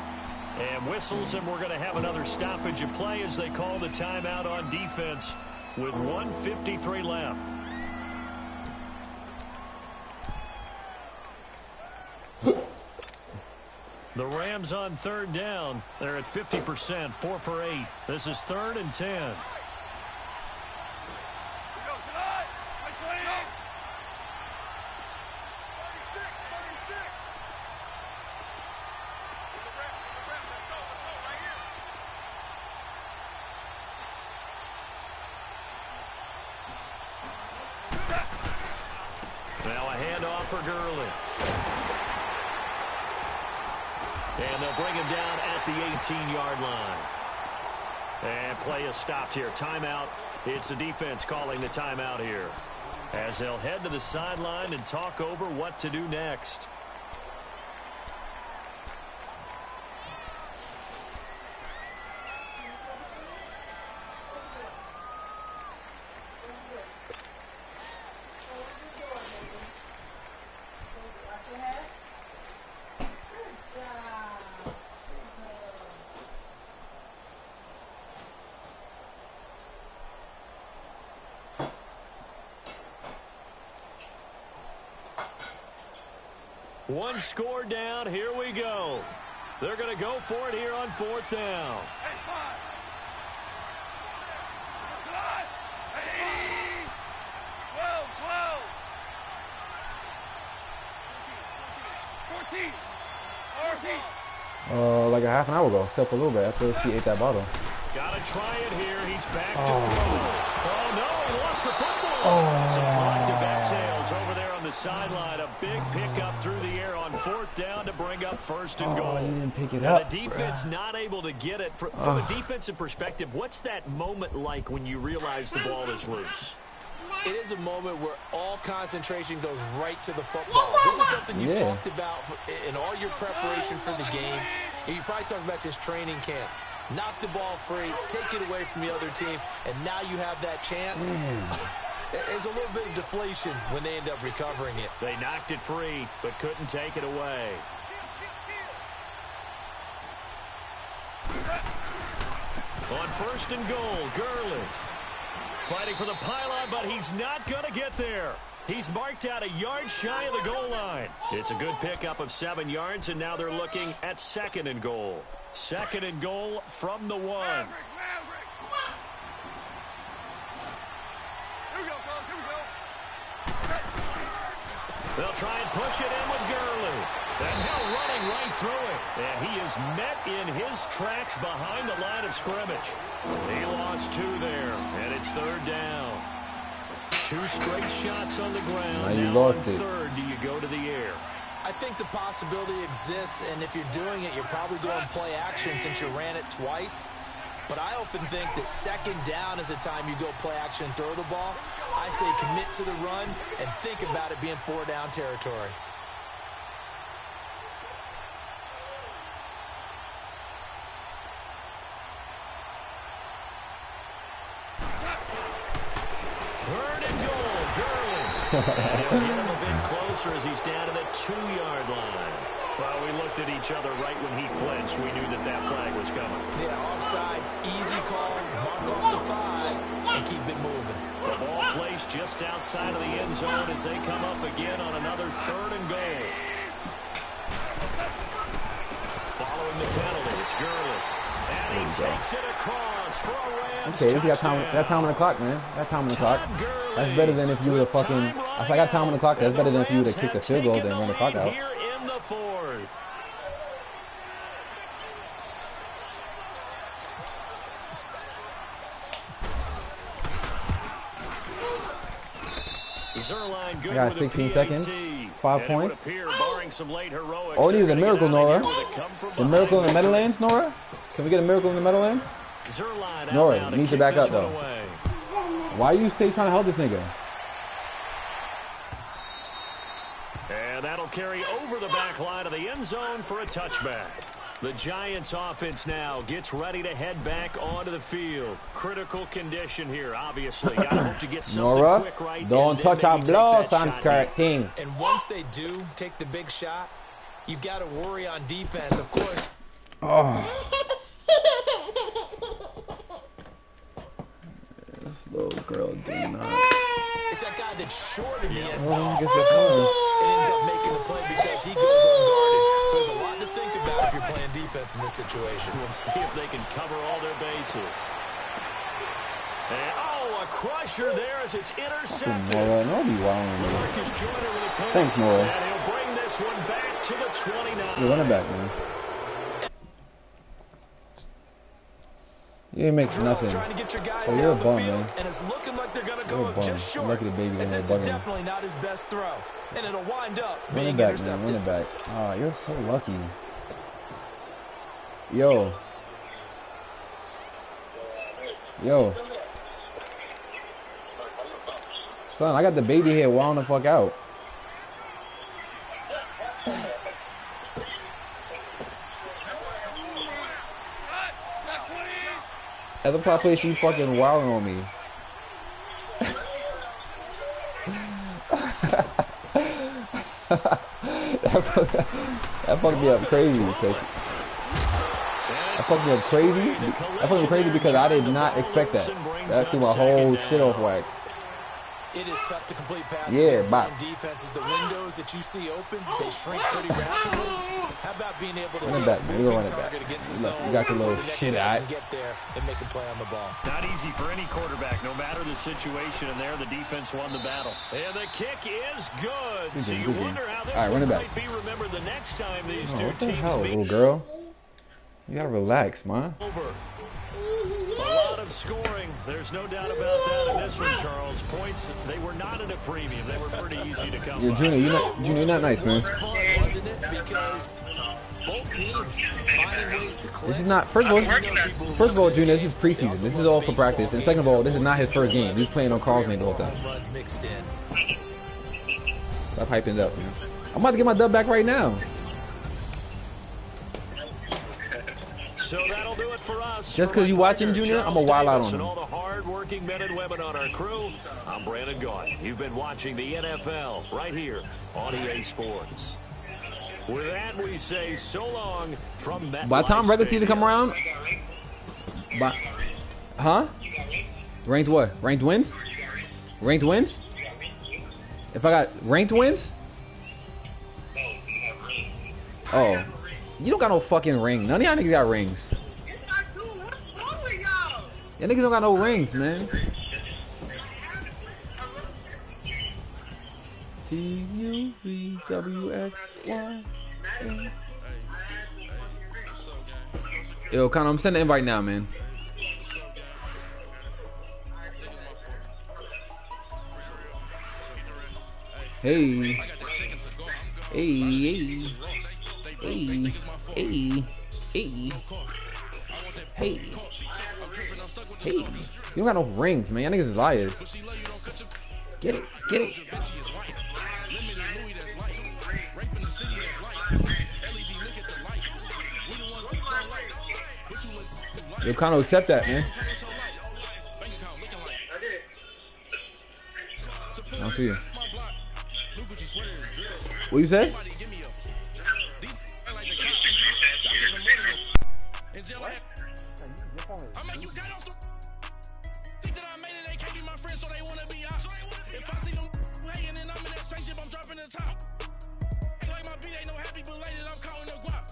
And whistles, and we're going to have another stoppage of play as they call the timeout on defense with 1:53 left. The Rams on 3rd down. They're at 50%, 4 for 8. This is 3rd and 10. Now a handoff for Gurley. And they'll bring him down at the 18-yard line. And play is stopped here. Timeout. It's the defense calling the timeout here, as they'll head to the sideline and talk over what to do next. One score down. Here we go. They're going to go for it here on 4th down. 14. Like a half an hour ago, except for a little bit after she ate that bottle. Gotta try it here. He's back to throw. Oh, no, he lost the football. Some collective exhales over there on the sideline. A big pickup through the air on 4th down to bring up 1st and goal. You didn't pick it now up. The defense not able to get it. From a defensive perspective, what's that moment like when you realize the ball is loose? It is a moment where all concentration goes right to the football. This is something you've talked about in all your preparation for the game. You probably talked about since training camp. Knock the ball free, take it away from the other team, and now you have that chance. There's a little bit of deflation when they end up recovering it. They knocked it free, but couldn't take it away. On 1st and goal, Gurley. Fighting for the pylon, but he's not going to get there. He's marked out a yard shy of the goal line. It's a good pickup of 7 yards, and now they're looking at 2nd and goal. 2nd and goal from the 1. Here we go, fellas. Here we go. They'll try and push it in with Gurley. And now running right through it. And he is met in his tracks behind the line of scrimmage. He lost 2 there, and it's 3rd down. 2 straight shots on the ground. Now on 3rd, do you go to the air? I think the possibility exists, and if you're doing it, you're probably going play action since you ran it twice. But I often think that 2nd down is a time you go play action and throw the ball. I say commit to the run and think about it being 4 down territory. And he'll get him a bit closer as he's down to the 2-yard line. Well, we looked at each other right when he flinched. We knew that that flag was coming. Yeah, offsides, easy call, mark off the 5, and keep it moving. The ball placed just outside of the end zone as they come up again on another 3rd and goal. Following the penalty, it's Gurley. And he takes it across for a Rams Okay, we got touchdown. time on the clock, man. Got time on the clock. That's better than if you would have fucking. If I got time on the clock, that's better than if you would have kicked a field goal and run the clock out. Here in the 4th. Zerline good I got with 16 a seconds. PAT. 5 And points. It would appear, barring some late heroics, Oh, we need a they're gonna miracle, get out of Nora. here with a come from The miracle in the behind Meadowlands, Nora? Can we get a miracle in the Meadowlands? Zerline out Nora, now you need to kick back this up, one though. away. Why you stay trying to help this nigga? And that'll carry over the back line of the end zone for a touchback. The Giants offense now gets ready to head back onto the field. Critical condition here, obviously. Gotta hope to get something Nora, quick right. don't and touch then our maybe take blood, that shot Sanskrit deep. King. And once they do take the big shot, you've got to worry on defense, of course. Oh. This little girl did not. It's that guy that's short in the end Well, zone. he He gets the comes phone. up and ends up making the play because he goes unguarded. So there's a lot to think about if you're playing defense in this situation. We'll see if they can cover all their bases. And, a crusher there as it's intercepted. Nora, no be wild on me. Marcus Joyner with a punt. Thanks, Nora. And he'll bring this one back to the 29. You're running back, man. You ain't make nothing. Trying to get your guys Oh, you're a down bum, the field, man. and it's looking like they're going to You're go a up bum. just short. Lucky the baby As didn't this have is bugging. definitely not his best throw, and it'll wind up Run being it back, man. intercepted. Run it back. Oh, you're so lucky. Yo. Yo. Son, I got the baby here wilding the fuck out. Other population, you fucking wilding on me. That fucked me up crazy. That fucked me up crazy. That fucked me crazy because I did not expect that. That threw my whole shit off whack. It is tough to complete passes Yeah, against bop. zone defenses. The windows that you see open, they shrink pretty rapidly. How about being able to Run it hit back, a man. We're moving gonna run it target back. against the Look, zone? you got your little The next shit guy out. can get there and make a play on the ball. Not easy for any quarterback, no matter the situation, and there the defense won the battle. And the kick is good. So you wonder how this one might be remembered the next time these two What the teams hell, meet. little girl? You gotta relax, man. Over. A lot of scoring. There's no doubt about that in this one, Charles. Points, they were not at a premium. They were pretty easy to come Yeah, by. Junior, you're not nice, man. It was fun, wasn't it? Because both teams finding ways to click. This is not. First of all, Junior, this is preseason. This is all for practice. And second of all, this is not his first game. He's playing on Carl's name the whole time. Runs mixed in. Stop hyping it up, man. I'm about to get my dub back right now. So that'll do it for us. Just because you watching, Junior, I'm going to wild out on and him. all the hard-working men and women on our crew, I'm Brandon Gault. You've been watching the NFL right here on EA Sports. With that, we say so long from MetLife By the time regular season come around, huh? Ranked what? Ranked wins? Ranked wins? If I got ranked wins? Oh. You don't got no fucking ring. None of y'all niggas got rings. Y'all niggas don't got no rings, man. T-U-V-W-X-Y. Yo, Connor, I'm sending an invite now, man. Hey. Hey, hey. Hey, hey, hey, hey. You don't got no rings, man. Y'all niggas is liars. Get it, get it. You kind of accept that, man. I don't see you. What you say? I mean, you got off the think that I made it, they can't be my friends, so they wanna be out. If I see them hating and I'm in that spaceship, I'm dropping the top. Act like my beat ain't no happy belated, I'm calling the guap.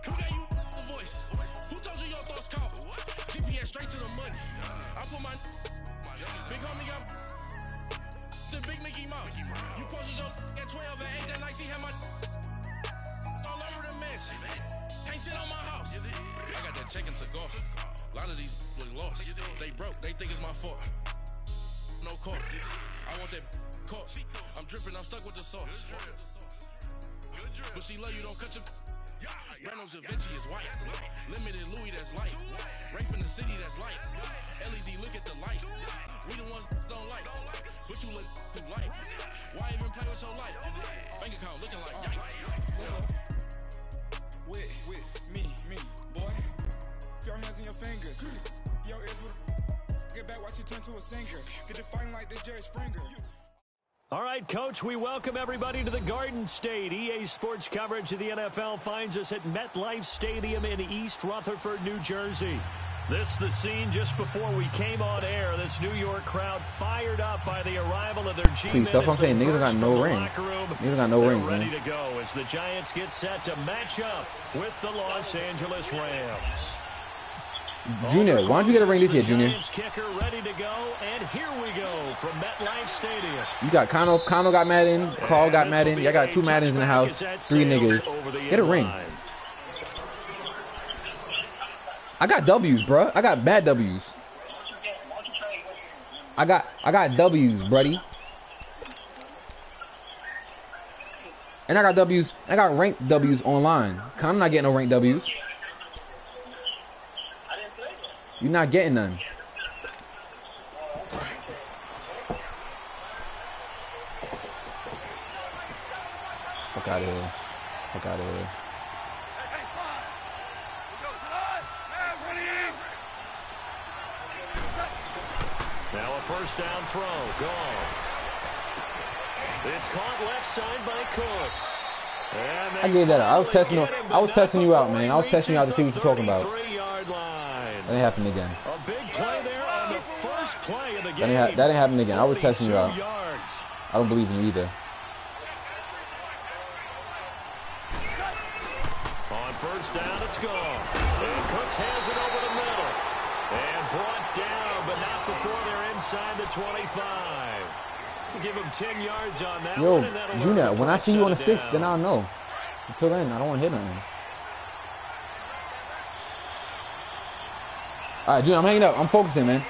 Who gave you a voice? Who told you your thoughts count? GPS straight to the money. I put my big homie up the big Mickey Mouse. You posted your at 12 and 8 that night, see how my all over the mansion. Can't sit on my house. I got that check into golf. A lot of these look lost. They broke, they think it's my fault. No court. I want that court. I'm dripping, I'm stuck with the sauce. But she love you, don't cut your. Reynolds Da Vinci is white. Limited Louis, that's light. Rape in the city, that's light. LED, look at the light. We the ones don't like. But you look too light. Why even play with your life? Bank account looking like yikes. With me, boy. Your hands in your fingers. Your ears with get back, watch you turn to a singer. Get the fighting like this Jerry Springer. All right, Coach, we welcome everybody to the Garden State. EA Sports coverage of the NFL finds us at MetLife Stadium in East Rutherford, New Jersey. This the scene just before we came on air. This New York crowd fired up by the arrival of their G-men. That's what I'm saying. Niggas got no rings. Niggas got no rings, man. Ready to go as the Giants get set to match up with the Los Angeles Rams. Junior, why don't you get a ring this year, Junior? Kicker ready to go, and here we go from MetLife Stadium. You got Connor got Madden, Carl got Madden. Y'all got two Maddens in the house, three niggas. Get a ring. I got W's, bro. I got bad W's. I got W's, buddy. And I got W's. I got ranked W's online. I'm not getting no ranked W's. You're not getting none. Fuck out of here. Fuck out of here. Now a first down throw. Gone. It's caught left side by Cooks. I gave that out. I was testing you out, man. I was testing you out to see what you're talking about. That ain't happening again. A big play there on the first play of the game. That ain't happening again. I was testing you out. I don't believe in you either. On first down, it's gone. And Cooks has it over the middle. And brought down, but not before they're inside the 25. We'll give him 10 yards on that Yo, one. And that'll Junior, earn when I see you on the 6th, then I'll downs. know. Until then, I don't want to hit nothing. All right, Junior, I'm hanging up. I'm focusing, man.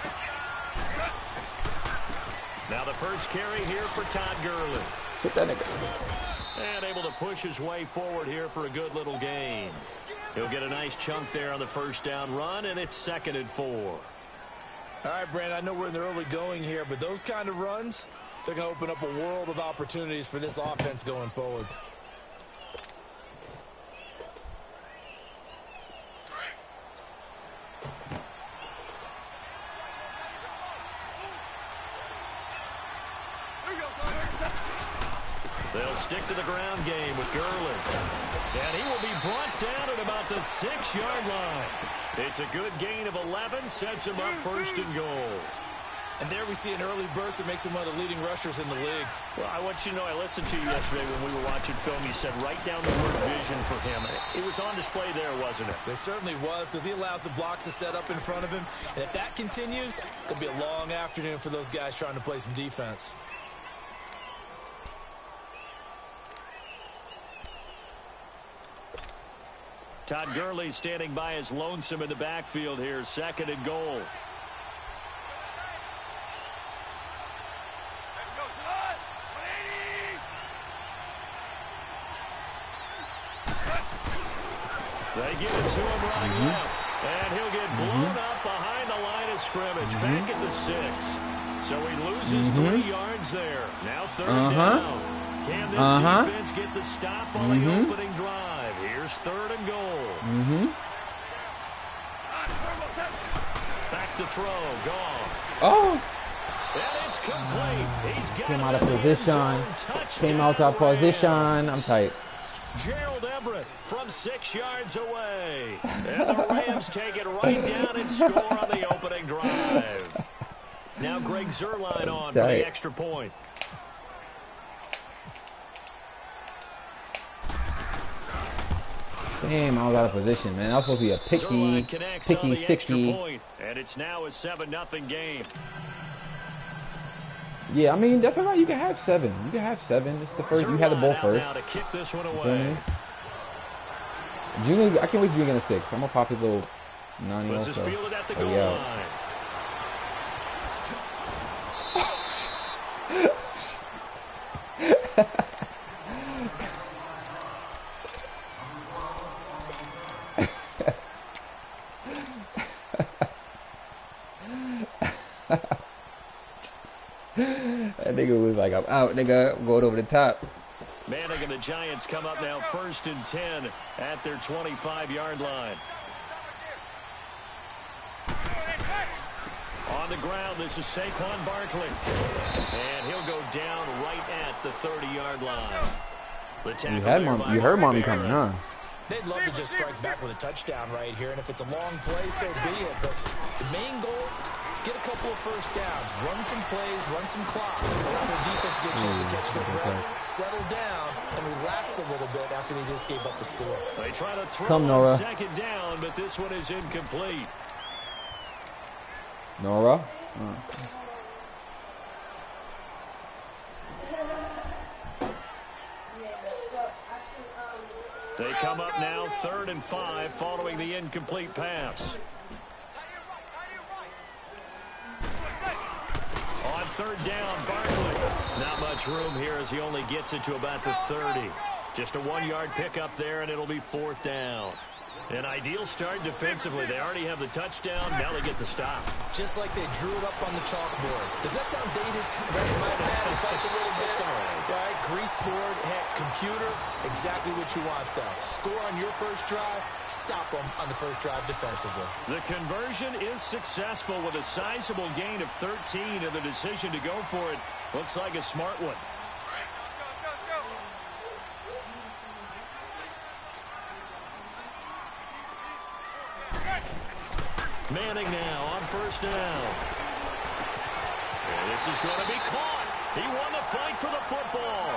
Now the first carry here for Todd Gurley. Hit that nigga. And able to push his way forward here for a good little gain. He'll get a nice chunk there on the first down run, and it's 2nd and 4. All right, Brandon, I know we're in the early going here, but those kind of runs, they're going to open up a world of opportunities for this offense going forward. They'll stick to the ground game with Gurley. And he will be brought down at about the 6-yard line. It's a good gain of 11, sets him up 1st and goal. And there we see an early burst that makes him one of the leading rushers in the league. Well, I want you to know, I listened to you yesterday when we were watching film. You said write down the word vision for him. It was on display there, wasn't it? It certainly was, because he allows the blocks to set up in front of him. And if that continues, it'll be a long afternoon for those guys trying to play some defense. Todd Gurley standing by as lonesome in the backfield here. 2nd and goal. They give it to him running left. And he'll get blown up behind the line of scrimmage. Back at the 6. So he loses 3 yards there. Now 3rd down. Can this defense get the stop on the opening drive? Here's 3rd and goal. Back to throw. Gone. Oh. And it's complete. He's got Came out it of in the end position. zone. Came out of Touchdown, position. Rams. I'm tight. Gerald Everett from 6 yards away. And the Rams take it right down and score on the opening drive. Now Greg Zuerlein on for the extra point. Damn, I was out of position, man. That was supposed to be a picky 60. Point, and it's now a 7-0 game. Yeah, I mean, that's all right. You can have 7. You can have 7. It's the first. You had the ball first. Now to kick this one away. Junior, I can't wait to be in a 6. I'm gonna pop his little 90 This also. is fielded at the goal yeah. line. That nigga was like, I'm out, nigga. I'm going over the top. Manning and the Giants come up now 1st and 10 at their 25-yard line. On the ground, this is Saquon Barkley. And he'll go down right at the 30-yard line. The tackle You heard mommy coming, huh? They'd love to just strike back with a touchdown right here, and if it's a long play, so be it. But the main goal, get a couple of first downs, run some plays, run some clock, allow their defense to get a chance to catch their breath, settle down, and relax a little bit after they just gave up the score. They try to throw Come, on Nora. 2nd down, but this one is incomplete. Nora? They come up now 3rd and 5 following the incomplete pass. On 3rd down, Barkley. Not much room here as he only gets it to about the 30. Just a 1-yard pickup there, and it'll be 4th down. An ideal start defensively. They already have the touchdown. Now they get the stop. Just like they drew it up on the chalkboard. Does that sound dated? Right, might have had a touch a little bit. Right? Grease board, heck, computer, exactly what you want, though. Score on your first drive, stop them on the first drive defensively. The conversion is successful with a sizable gain of 13, and the decision to go for it looks like a smart one. Manning now on 1st down. And this is going to be caught. He won the fight for the football.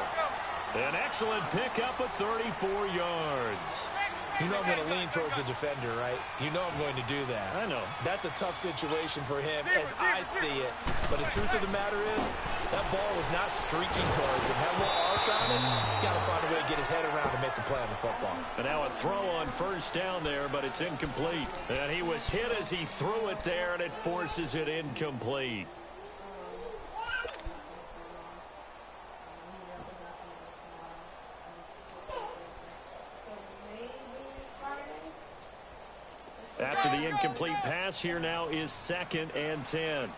An excellent pickup of 34 yards. You know I'm going to lean towards the defender, right? You know I'm going to do that. I know. That's a tough situation for him as I see it. But the truth of the matter is, that ball was not streaking towards him. That little arc on it, he's got to find a way to get his head around to make the play on the football. And now a throw on first down there, but it's incomplete. And he was hit as he threw it there, and it forces it incomplete. After the incomplete pass, here now is 2nd and 10.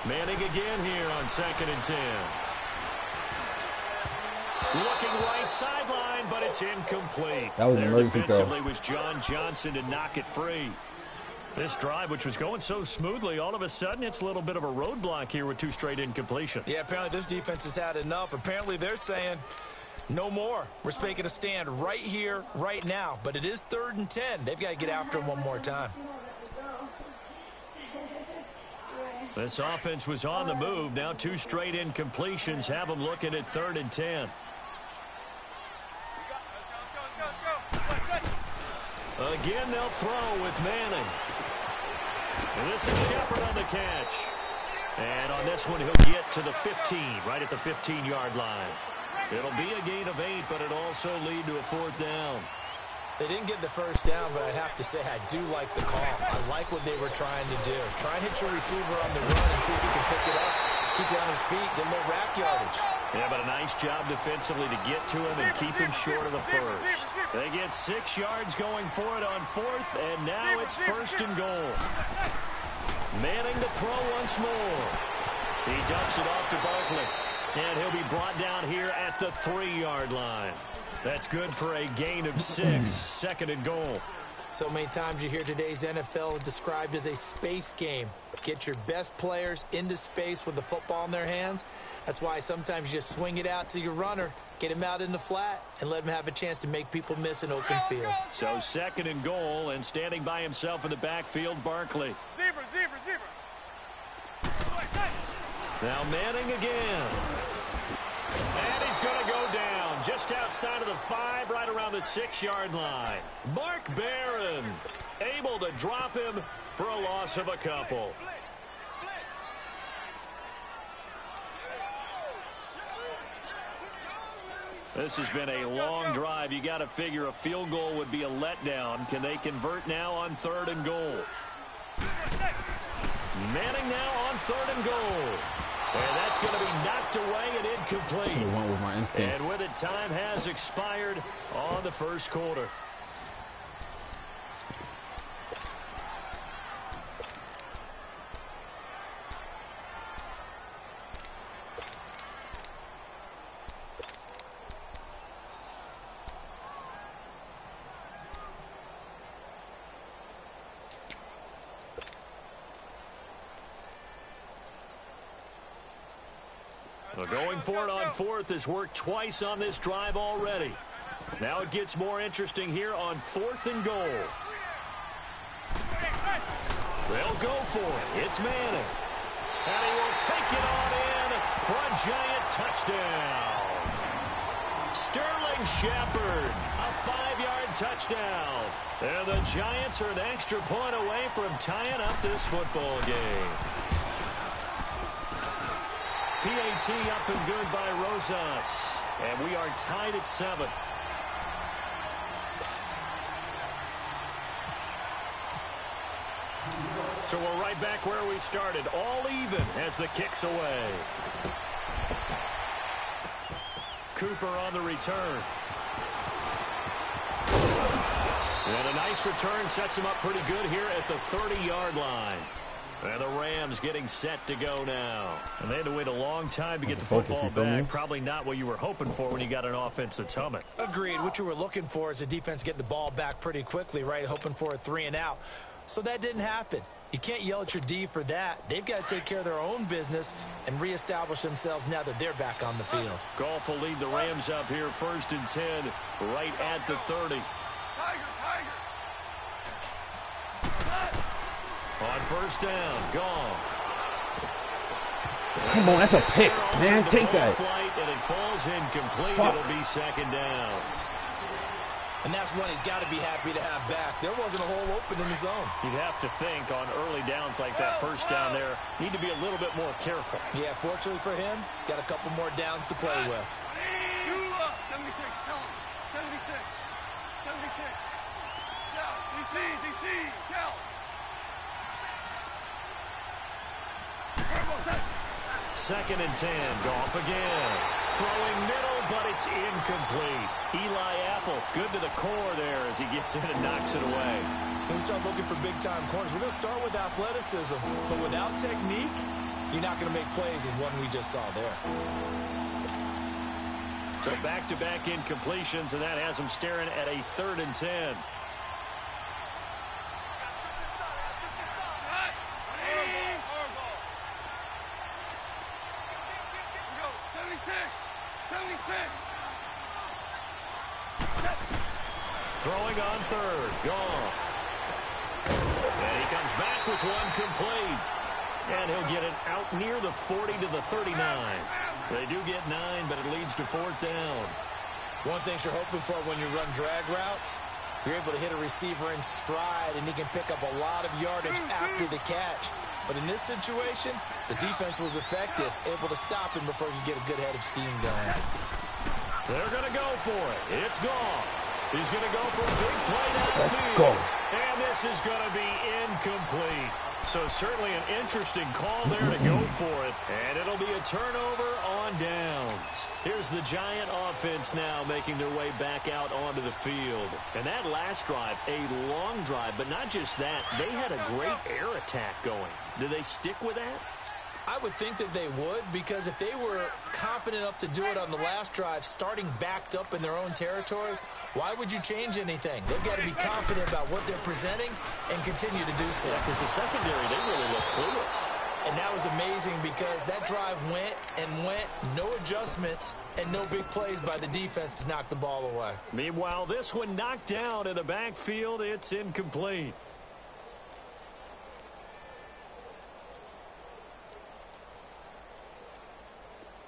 Manning again here on 2nd and 10. Looking right sideline, but it's incomplete. That was an there emergency defensively throw. was John Johnson to knock it free. This drive, which was going so smoothly, all of a sudden it's a little bit of a roadblock here with 2 straight incompletions. Yeah, apparently this defense has had enough. Apparently they're saying, no more. We're making a stand right here, right now. But it is 3rd and 10. They've got to get after him one more time. This offense was on the move. Now 2 straight incompletions have them looking at 3rd and 10. Again, they'll throw with Manning. And this is Shepard on the catch. And on this one, he'll get to the 15, right at the 15-yard line. It'll be a gain of 8, but it'll also lead to a 4th down. They didn't get the first down, but I have to say I do like the call. I like what they were trying to do. Try and hit your receiver on the run and see if he can pick it up, keep it on his feet, get a little rack yardage. Yeah, but a nice job defensively to get to him and keep him short of the first. They get 6 yards going for it on 4th, and now it's 1st and goal. Manning to throw once more. He dumps it off to Barkley, and he'll be brought down here at the 3-yard line. That's good for a gain of 6, 2nd and goal. So many times you hear today's NFL described as a space game. Get your best players into space with the football in their hands. That's why sometimes you just swing it out to your runner, get him out in the flat, and let him have a chance to make people miss an open field. So 2nd and goal, and standing by himself in the backfield, Barkley. Zebra. Now Manning again. And he's going to go down just outside of the 5, right around the 6-yard line. Mark Barron able to drop him for a loss of a couple. This has been a long drive. You got to figure a field goal would be a letdown. Can they convert now on 3rd and goal? Manning now on 3rd and goal. And that's going to be knocked away and incomplete. Went with my instincts. And with it, time has expired on the first quarter. Well, going for it on 4th has worked twice on this drive already. Now it gets more interesting here on 4th and goal. They'll go for it. It's Manning. And he will take it on in for a giant touchdown. Sterling Shepard, a 5-yard touchdown. And the Giants are an extra point away from tying up this football game. PAT up and good by Rosas. And we are tied at 7. So we're right back where we started. All even as the kick's away. Cooper on the return. And a nice return sets him up pretty good here at the 30-yard line. And the Rams getting set to go now. And they had to wait a long time to get the football back. Probably not what you were hoping for when you got an offense that's humming. Agreed. What you were looking for is the defense get the ball back pretty quickly, right? Hoping for a 3 and out. So that didn't happen. You can't yell at your D for that. They've got to take care of their own business and reestablish themselves now that they're back on the field. Goff will lead the Rams up here 1st and 10, right at the 30. On 1st down, Goff. Come on, that's a pick, man. Take that. Flight, and it falls incomplete. Fuck. It'll be 2nd down. And that's one he's got to be happy to have back. There wasn't a hole open in the zone. You'd have to think on early downs like that 1st down there, need to be a little bit more careful. Yeah, fortunately for him, got a couple more downs to play with. 76, tell him. 76. 76. DC, tell. 2nd and 10, Goff again. Throwing middle, but it's incomplete. Eli Apple, good to the core there as he gets in and knocks it away. When we start looking for big-time corners, we're going to start with athleticism. But without technique, you're not going to make plays as one we just saw there. So back-to-back incompletions, and that has him staring at a 3rd and 10. Throwing on 3rd, Goff. And he comes back with one complete. And he'll get it out near the 40 to the 39. They do get 9, but it leads to 4th down. One thing you're hoping for when you run drag routes, you're able to hit a receiver in stride, and he can pick up a lot of yardage after the catch. But in this situation, the defense was effective, able to stop him before he could get a good head of steam going. They're going to go for it. It's Goff. He's going to go for a big play downfield. Let's go. And this is going to be incomplete. So certainly an interesting call there to go for it. And it'll be a turnover on downs. Here's the Giant offense now making their way back out onto the field. And that last drive, a long drive, but not just that. They had a great air attack going. Do they stick with that? I would think that they would, because if they were confident enough to do it on the last drive, starting backed up in their own territory, why would you change anything? They've got to be confident about what they're presenting and continue to do so. Because the secondary, they really look clueless. And that was amazing because that drive went and went, no adjustments, and no big plays by the defense to knock the ball away. Meanwhile, this one knocked down in the backfield. It's incomplete.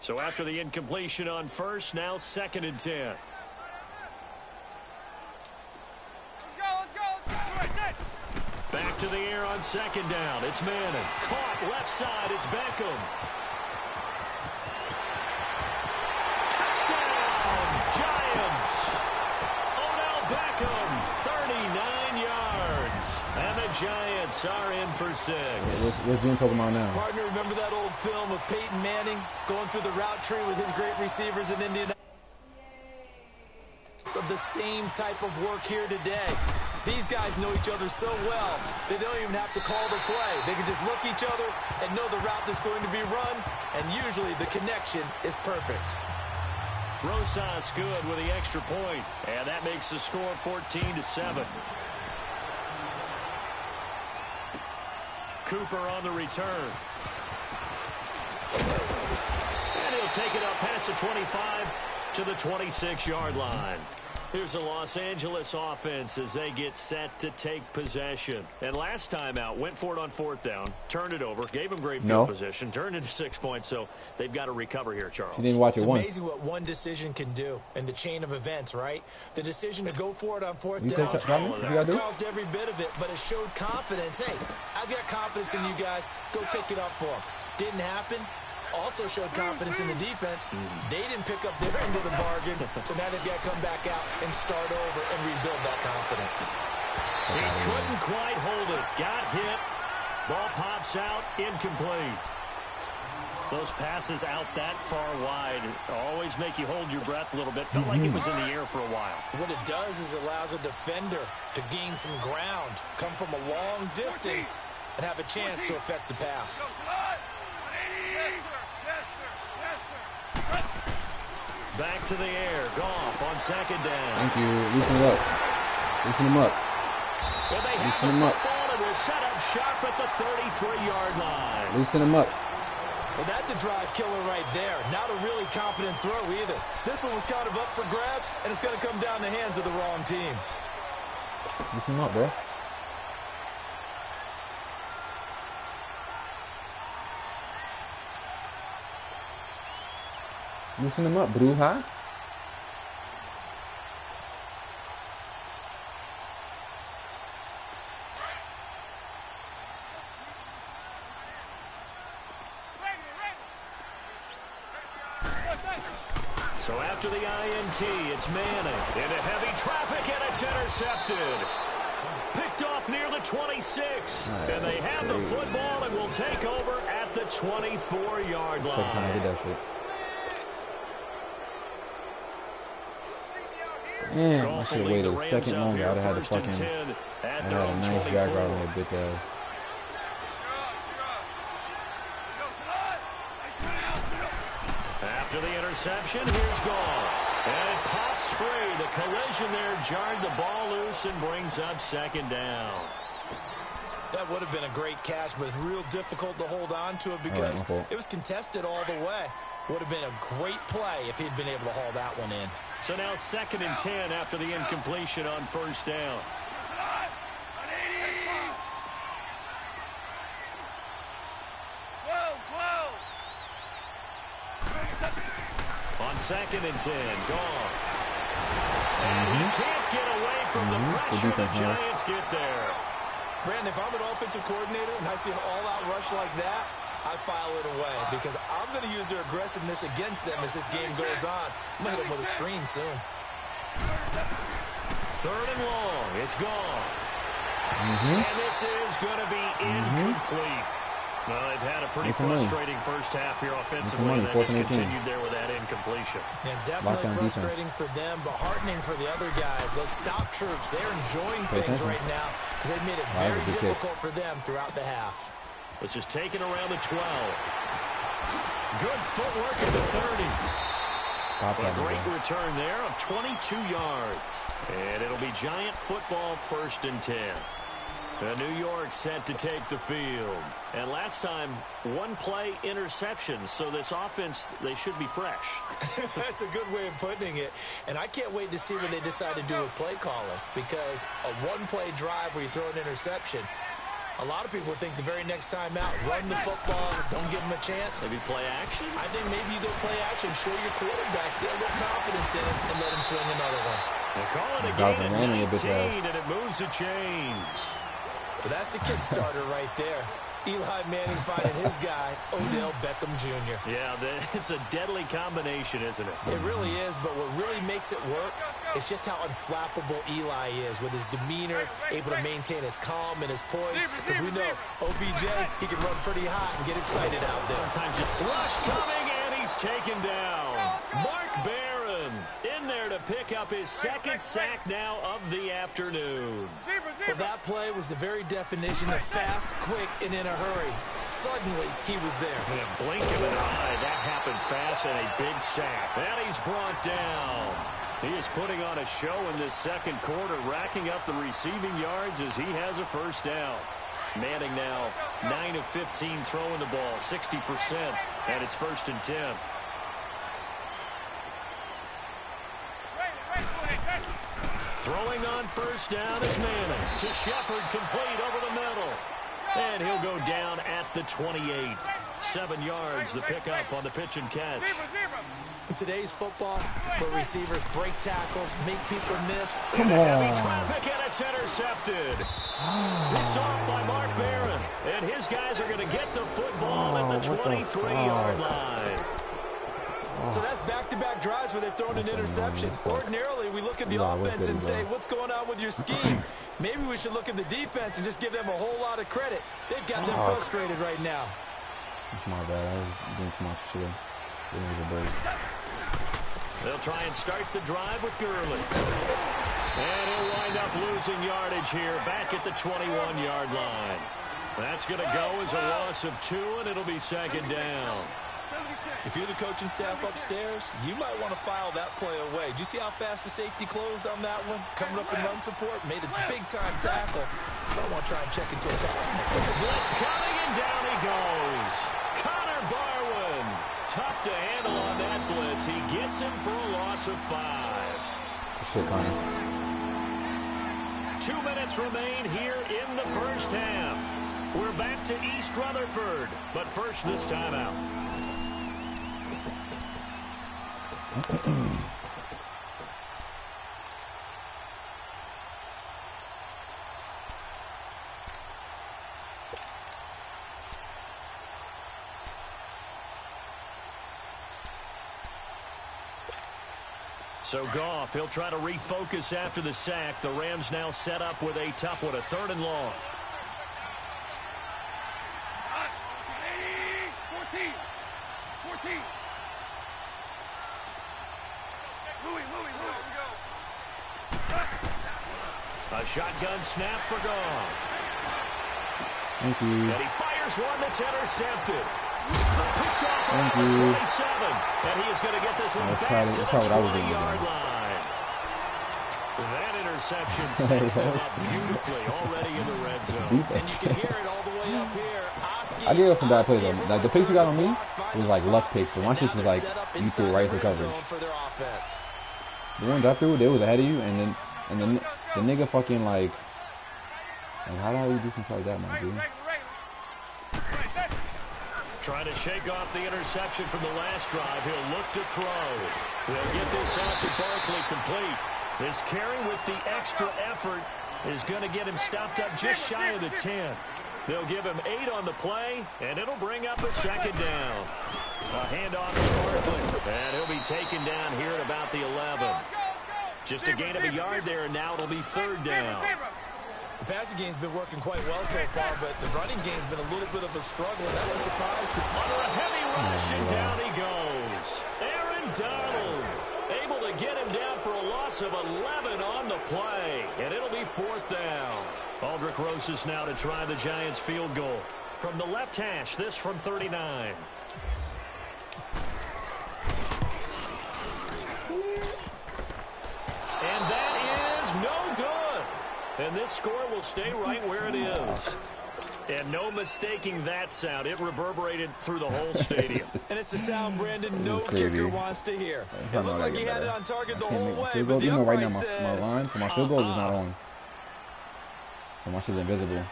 So after the incompletion on 1st, now 2nd and 10. Back to the air on 2nd down. It's Manning. Caught left side. It's Beckham. Touchdown, Giants. Odell Beckham, 39 yards. And the Giants are in for 6. What's Jim talking about now? Partner, remember that old film of Peyton Manning going through the route tree with his great receivers in Indianapolis? Of the same type of work here today. These guys know each other so well, they don't even have to call the play. They can just look each other and know the route that's going to be run, and usually the connection is perfect. Rosas good with the extra point, and that makes the score 14-7. Cooper on the return. And he'll take it up past the 25 to the 26-yard line. Here's the Los Angeles offense as they get set to take possession. And last time out, went for it on 4th down, turned it over, gave them great field position, turned into 6 points, so they've got to recover here, Charles. You didn't watch it once. It's amazing what one decision can do in the chain of events, right? The decision to go for it on 4th down caused every bit of it, but it showed confidence. Hey, I've got confidence in you guys. Go pick it up for them. Didn't happen. Also showed confidence in the defense. They didn't pick up their end of the bargain, so now they've got to come back out and start over and rebuild that confidence. He couldn't quite hold it. Got hit. Ball pops out. Incomplete. Those passes out that far wide always make you hold your breath a little bit. Felt like it was in the air for a while. What it does is it allows a defender to gain some ground, come from a long distance, and have a chance to affect the pass. Back to the air. Goff on 2nd down. Thank you. Loosen him up. Loosen him up. Well, they Loosen have him the up. football, and will set up shop at the 33-yard line. Loosen him up. Well, that's a drive killer right there. Not a really confident throw either. This one was kind of up for grabs, and it's going to come down the hands of the wrong team. Loosen him up, bro. Loosen him up, Bruja. So after the INT, it's Manning into heavy traffic, and it's intercepted. Picked off near the 26. And they have the football and will take over at the 24-yard line. Damn, I should have waited a second longer. I'd have had to fucking... I had a nice drag route on that bitch ass. After the interception, here's Gall. And it pops free. The collision there jarred the ball loose and brings up second down. That would have been a great catch, but it's real difficult to hold on to it because it was contested all the way. Would have been a great play if he'd been able to haul that one in. So now 2nd and 10 after the incompletion on first down. On 2nd and 10, Gall. And he can't get away from the pressure. The Giants get there. Brandon, if I'm an offensive coordinator and I see an all-out rush like that, I file it away because I'm going to use their aggressiveness against them as this game goes on. I'm going to hit them with a screen soon. 3rd and long. It's Gall. And this is going to be incomplete. Well, they've had a pretty frustrating first half here offensively, and that just continued there with that incompletion. Yeah, definitely frustrating for them, but heartening for the other guys. Those stop troops, they're enjoying things right now because they've made it very difficult for them throughout the half. It's just taken around the 12. Good footwork at the 30. A great return there of 22 yards. And it'll be Giant football 1st and 10. New York set to take the field. And last time, 1-play interception. So this offense, they should be fresh. That's a good way of putting it. And I can't wait to see what they decide to do with play calling. Because a 1-play drive where you throw an interception, a lot of people think the very next time out, run the football, don't give them a chance. Maybe play action? I think maybe you go play action, show your quarterback, get a little confidence in it, and let him fling another one. They call it a gain at 19, and it moves the chains. But that's the Kickstarter right there. Eli Manning finding his guy, Odell Beckham Jr. Yeah, it's a deadly combination, isn't it? It really is, but what really makes it work is just how unflappable Eli is with his demeanor, able to maintain his calm and his poise. Because we know OBJ, he can run pretty hot and get excited out there. Sometimes just rush coming, and he's taken down. Mark Barron in there to pick up his 2nd sack now of the afternoon. Well, that play was the very definition of fast, quick, and in a hurry. Suddenly, he was there. In a blink of an eye, that happened fast and a big sack. And he's brought down. He is putting on a show in this 2nd quarter, racking up the receiving yards as he has a 1st down. Manning now 9 of 15 throwing the ball, 60%, and it's 1st and 10. Throwing on 1st down is Manning to Shepard, complete over the middle. And he'll go down at the 28. 7 yards, the pickup on the pitch and catch. In today's football, where receivers break tackles, make people miss. Come on. Heavy traffic, and it's intercepted. Picked off by Mark Barron. And his guys are going to get the football at the 23-yard line. So that's back-to-back drives where they've thrown an interception. Ordinarily, we look at the offense and say, what's going on with your scheme? Maybe we should look at the defense and just give them a whole lot of credit. They've got them frustrated right now. That's my bad. I was doing too much shit. It was a break. They'll try and start the drive with Gurley. And he'll wind up losing yardage here back at the 21-yard line. That's going to go as a loss of 2, and it'll be 2nd down. If you're the coaching staff upstairs, you might want to file that play away. Did you see how fast the safety closed on that one? Coming up in run support, made a big-time tackle. I want to try and check into a pass next time. Blitz coming, and down he goes. Connor Barwin. Tough to handle on that blitz. He gets him for a loss of 5. Shit, Connor. 2 minutes remain here in the first half. We're back to East Rutherford, but first this timeout. So Goff, he'll try to refocus after the sack. The Rams now set up with a tough one, a 3rd and long. 14. 14. Louis, go. A shotgun snap for Goff. Thank you. And he fires one that's intercepted. Picked off Thank around the you. 27. And he is going to get this one That's back probably- to the that's probably what I was doing 20-yard again. line. That interception sets them up beautifully already in the red zone. And you can hear it all the way up here. I gave up some bad plays though. Like the picks you got on me was like luck picks, but my shit was like you threw it right for coverage. The ones I threw, they was ahead of you, and then the nigga fucking like how the hell you do something like that, my dude? Trying to shake off the interception from the last drive. He'll look to throw. They'll get this out to Barkley complete. This carry with the extra effort is going to get him stopped up just shy of the 10. They'll give him 8 on the play, and it'll bring up a 2nd down. A handoff to Barkley, and he'll be taken down here at about the 11. Just a gain of a yard there, and now it'll be 3rd down. The passing game's been working quite well so far, but the running game's been a little bit of a struggle, and that's a surprise to Under a heavy rush, and down he goes. Aaron Donald able to get him down for a loss of 11 on the play, and it'll be 4th down. Aldrich Rosas now to try the Giants field goal. From the left hash, this from 39. And that is no good. And this score will stay right where it is. And no mistaking that sound. It reverberated through the whole stadium. And it's the sound Brandon no kicker wants to hear. It looked like he had it on target the whole way, field but goal, the you know, right now upright said, my line for my field goal is not on. So my shit's invisible.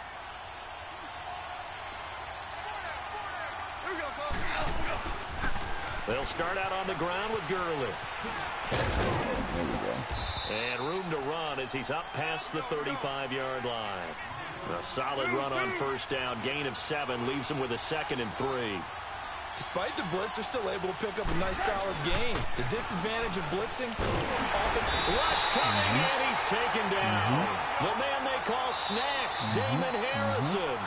They'll start out on the ground with Gurley. There we go. And room to run as he's up past the 35-yard line. A solid run on 1st down. Gain of 7 leaves him with a 2nd and 3. Despite the blitz, they're still able to pick up a nice solid gain. The disadvantage of blitzing, often Rush coming, and he's taken down. The man they call Snacks, Damon Harrison.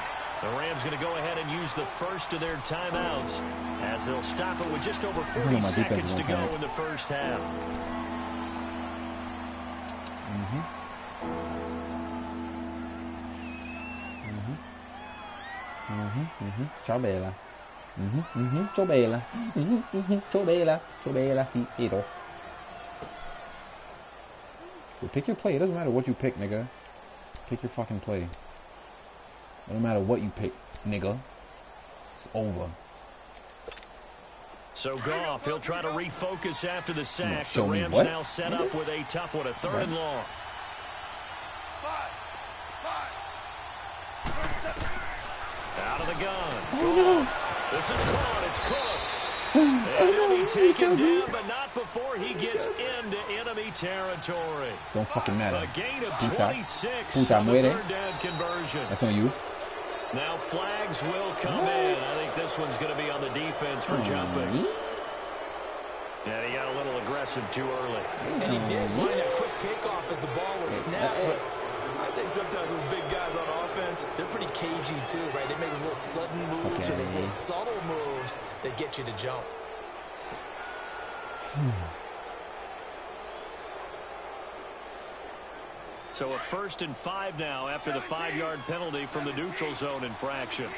The Rams going to go ahead and use the first of their timeouts as they'll stop it with just over 40 seconds to go in the first half. Ciao bella. Ciao bella. Ciao bella. Ciao bella. Si, ero. So pick your play. It doesn't matter what you pick, nigga. Pick your fucking play. It don't matter what you pick, nigga. It's over. So Goff, he'll try to refocus after the sack. The Show me Rams what? now set up with a tough one, a 3rd and long. Out of the gun. This is caught. It's Cooks. And he'll be taken down, but not before he gets into enemy territory. Don't fucking matter. A gain of 26 Puta on the muere. 3rd down conversion. That's on you. Now flags will come in. I think this one's going to be on the defense for jumping. Yeah, he got a little aggressive too early. and he did mind a quick takeoff as the ball was snapped, but I think sometimes those big guys on offense, they're pretty cagey too, right? They make these little sudden moves or these little subtle moves that get you to jump. So a 1st and 5 now after the 5-yard penalty from the neutral zone infraction.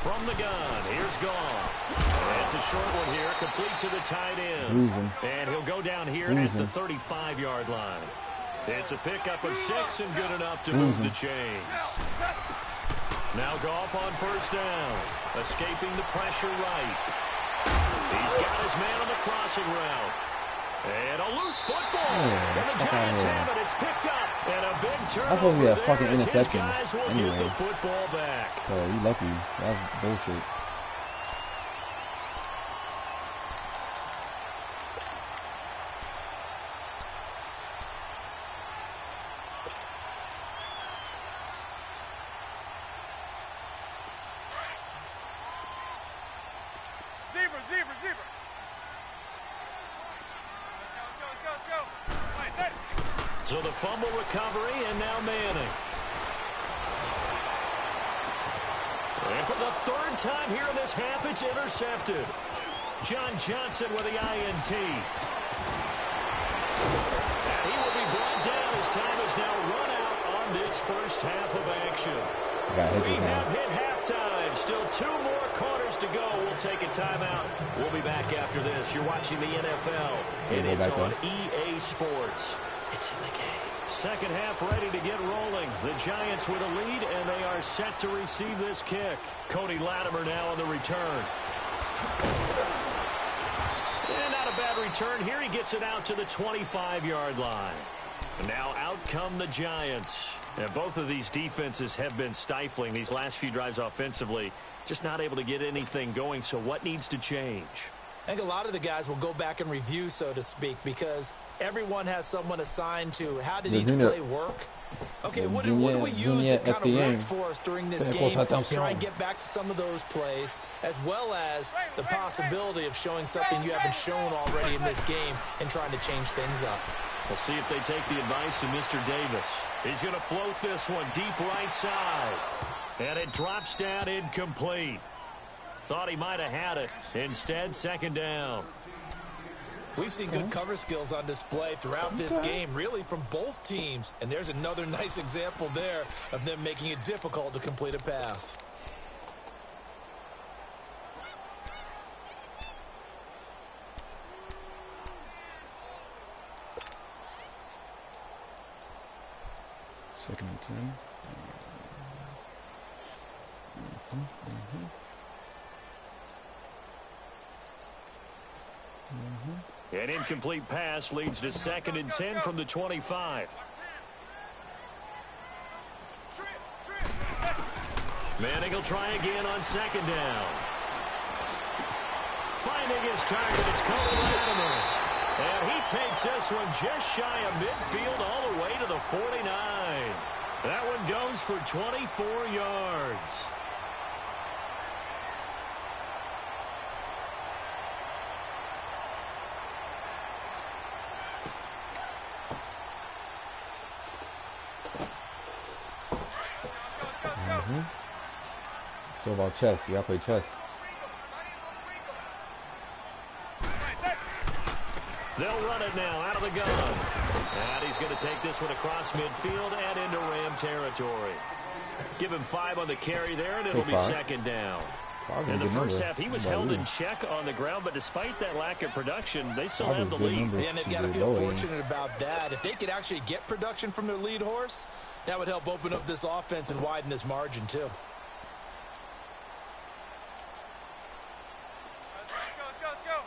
from the gun. Here's Goff. It's a short one here, complete to the tight end. And he'll go down here at the 35-yard line. It's a pickup of 6 and good enough to move the chains. Now Goff on first down, escaping the pressure right. He's got his man on the crossing route. And a loose football. And the Giants have it. It's picked up. And a big turnover. That's supposed to be a fucking there as his interception. guys will Anyway. get the football back. So you lucky. That's bullshit. Zebra, zebra, zebra. Let's go. Right, there. So the fumble recovery, and now Manning. And for the third time here in this half, it's intercepted. John Johnson with the INT. And he will be brought down as time is now run out on this first half of action. We have hit halftime. Still 2 more quarters to go. We'll take a timeout. We'll be back after this. You're watching the NFL, and it's on EA Sports. It's in the game. Second half ready to get rolling. The Giants with a lead, and they are set to receive this kick. Cody Latimer now on the return. And not a bad return here. He gets it out to the 25-yard line. And now out come the Giants. And both of these defenses have been stifling these last few drives offensively. Just not able to get anything going. So what needs to change? I think a lot of the guys will go back and review, so to speak, because everyone has someone assigned to how did each play work. Okay, what do we use that kind of worked for us during this game? Try and get back to some of those plays, as well as the possibility of showing something you haven't shown already in this game and trying to change things up. We'll see if they take the advice of Mr. Davis. He's going to float this one deep right side. And it drops down incomplete. Thought he might have had it. Instead, second down. We've seen good cover skills on display throughout this game, really from both teams. And there's another nice example there of them making it difficult to complete a pass. Second and 10. An incomplete pass leads to second and 10 from the 25. Manning will try again on second down. Finding his target, it's Cody Latimer. And he takes this one just shy of midfield all the way to the 49. That one goes for 24 yards. So about chess. You gotta play chess. They'll run it now out of the gun. And he's going to take this one across midfield and into Ram territory. Give him 5 on the carry there, and it'll be second down. In the first half, he was held in check on the ground, but despite that lack of production, they still have the lead. And they've got to feel fortunate about that. If they could actually get production from their lead horse, that would help open up this offense and widen this margin, too. Let's go.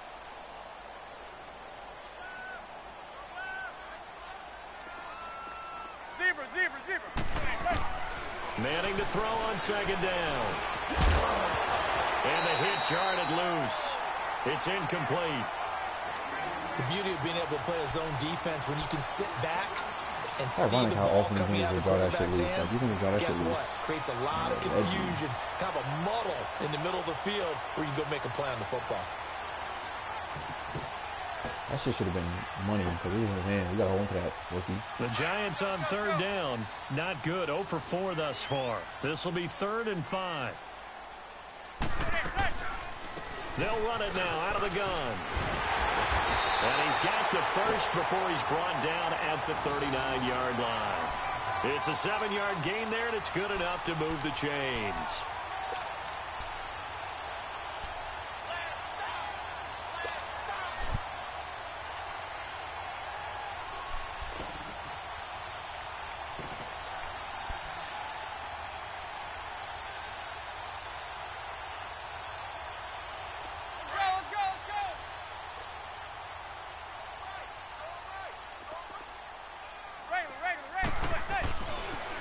Zebra. Manning to throw on second down. And the hit jarred it loose. It's incomplete. The beauty of being able to play a zone defense when you can sit back and see the how ball often coming out of the quarterback's hands. Guess loose. what? Creates a lot of confusion, kind of a muddle in the middle of the field where you can go make a play on the football. That shit should have been money because we got to hold to that rookie. The Giants on third down. Not good. 0 for 4 thus far. This will be 3rd and 5. They'll run it now out of the gun. And he's got the first before he's brought down at the 39-yard line. It's a 7-yard gain there, and it's good enough to move the chains.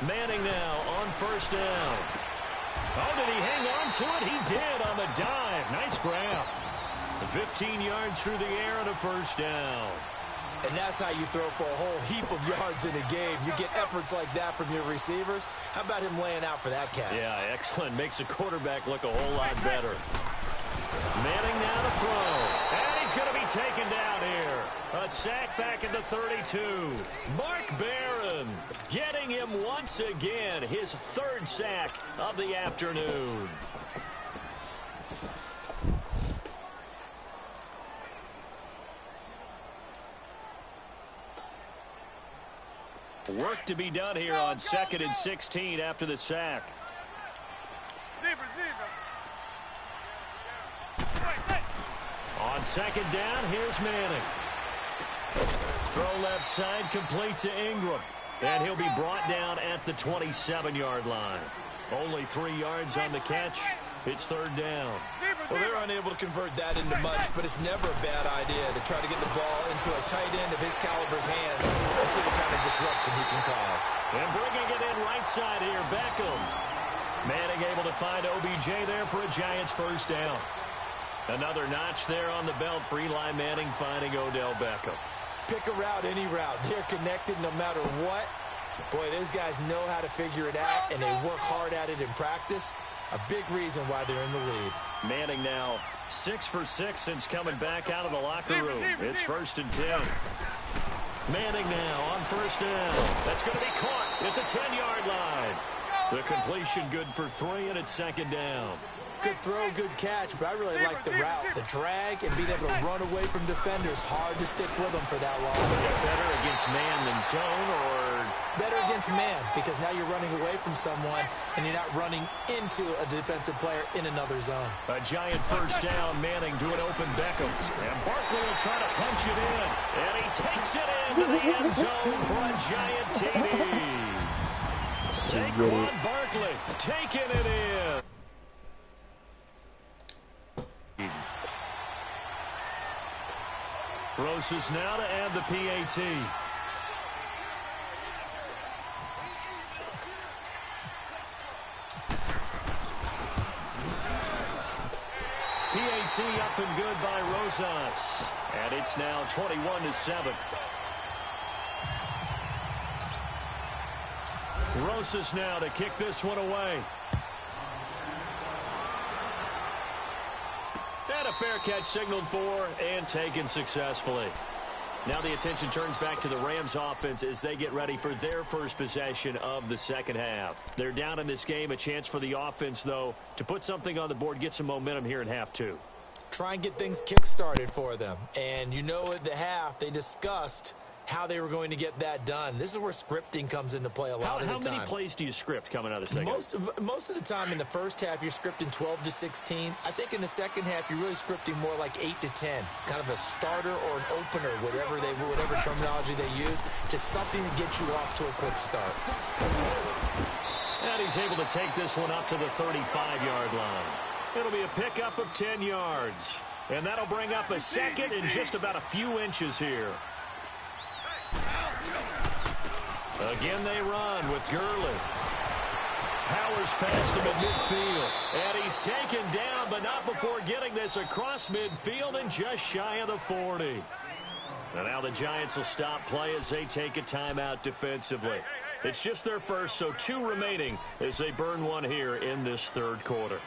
Manning now on first down. Oh, did he hang on to it? He did on the dive. Nice grab. 15 yards through the air and a first down. And that's how you throw for a whole heap of yards in a game. You get efforts like that from your receivers. How about him laying out for that catch? Yeah, excellent. Makes the quarterback look a whole lot better. Manning now to throw. And he's going to be taken down here. A sack back at the 32. Mark Barron getting him once again. His third sack of the afternoon. Work to be done here on 2nd and 16 after the sack. Zebra. On second down, here's Manning. Throw left side, complete to Ingram. And he'll be brought down at the 27-yard line. Only 3 yards on the catch. It's third down. Well, they're unable to convert that into much, but it's never a bad idea to try to get the ball into a tight end of his caliber's hands and see what kind of disruption he can cause. And bringing it in right side here, Beckham. Manning able to find OBJ there for a Giants first down. Another notch there on the belt for Eli Manning finding Odell Beckham. Pick a route, any route. They're connected no matter what. Boy, those guys know how to figure it out, and they work hard at it in practice. A big reason why they're in the lead. Manning now 6 for 6 since coming back out of the locker room. It's first and 10. Manning now on first down. That's going to be caught at the 10-yard line. The completion good for 3, and it's second down. Good throw, good catch, but I really like the route. The drag and being able to run away from defenders. Hard to stick with them for that long. Better against man than zone, or? Better against man, because now you're running away from someone and you're not running into a defensive player in another zone. A Giant first down. Manning to an open Beckham. And Barkley will try to punch it in. And he takes it into the end zone for a Giant TD. Saquon Barkley taking it in. Rosas now to add the PAT. PAT up and good by Rosas. And it's now 21-7. Rosas now to kick this one away. And a fair catch signaled for and taken successfully. Now the attention turns back to the Rams offense as they get ready for their first possession of the second half. They're down in this game. A chance for the offense, though, to put something on the board, get some momentum here in half two. Try and get things kick-started for them. And you know at the half they discussed how they were going to get that done. This is where scripting comes into play a lot of the time. How many plays do you script coming out of the second? Most of the time in the first half, you're scripting 12 to 16. I think in the second half, you're really scripting more like 8 to 10. Kind of a starter or an opener, whatever terminology they use. Just something to get you off to a quick start. And he's able to take this one up to the 35-yard line. It'll be a pickup of 10 yards. And that'll bring up a second and just about a few inches here. Again, they run with Gurley. Powers past him at midfield. And he's taken down, but not before getting this across midfield and just shy of the 40. And now the Giants will stop play as they take a timeout defensively. It's just their first, so 2 remaining as they burn one here in this third quarter.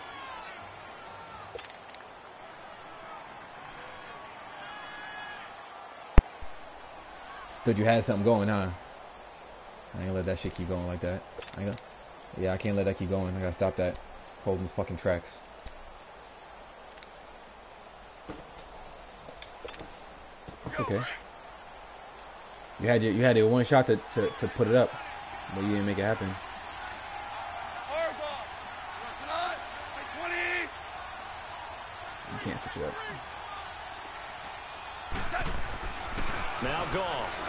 Thought you had something going, huh? I ain't gonna let that shit keep going like that. Yeah, I can't let that keep going. I gotta stop that. Holding these fucking tracks. It's okay. You had your one shot to put it up, but you didn't make it happen. You can't switch it up. Now Goff.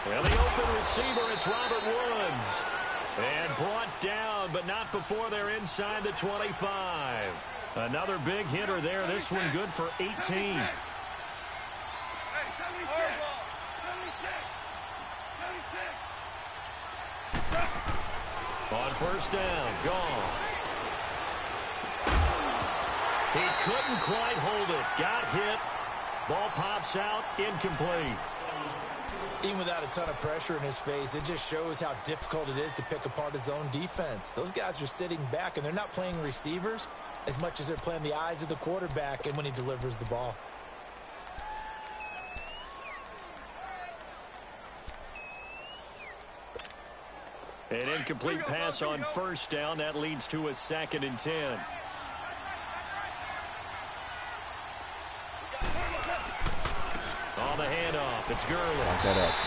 Well, the open receiver, it's Robert Woods. And brought down, but not before they're inside the 25. Another big hitter there. This one good for 18. Hey, 76. 76. 76. first down. Gone. He couldn't quite hold it. Got hit. Ball pops out. Incomplete. Even without a ton of pressure in his face, it just shows how difficult it is to pick apart his own defense. Those guys are sitting back, and they're not playing receivers as much as they're playing the eyes of the quarterback and when he delivers the ball. An incomplete pass on first down. That leads to a 2nd and 10. On the handoff, it's Gurley.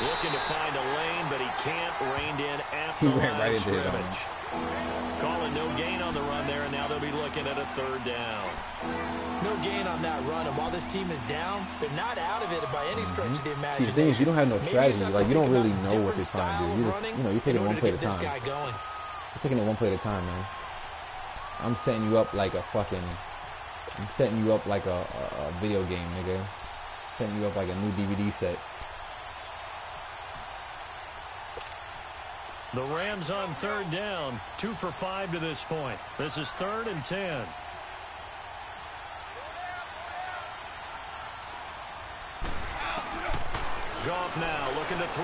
Looking to find a lane, but he can't. Reined in at the line of scrimmage. Calling no gain on the run there, and now they'll be looking at a 3rd down. No gain on that run, and while this team is down, they're not out of it by any stretch of the imagination. The thing is, you don't have no strategy. Like, you don't really know what you're trying to do. You just, you're taking it one play at a time. You're taking it one play at a time, man. I'm setting you up like a video game, nigga. Setting you up like a new DVD set. The Rams on 3rd down, 2 for 5 to this point. This is 3rd and 10. Goff now looking to throw.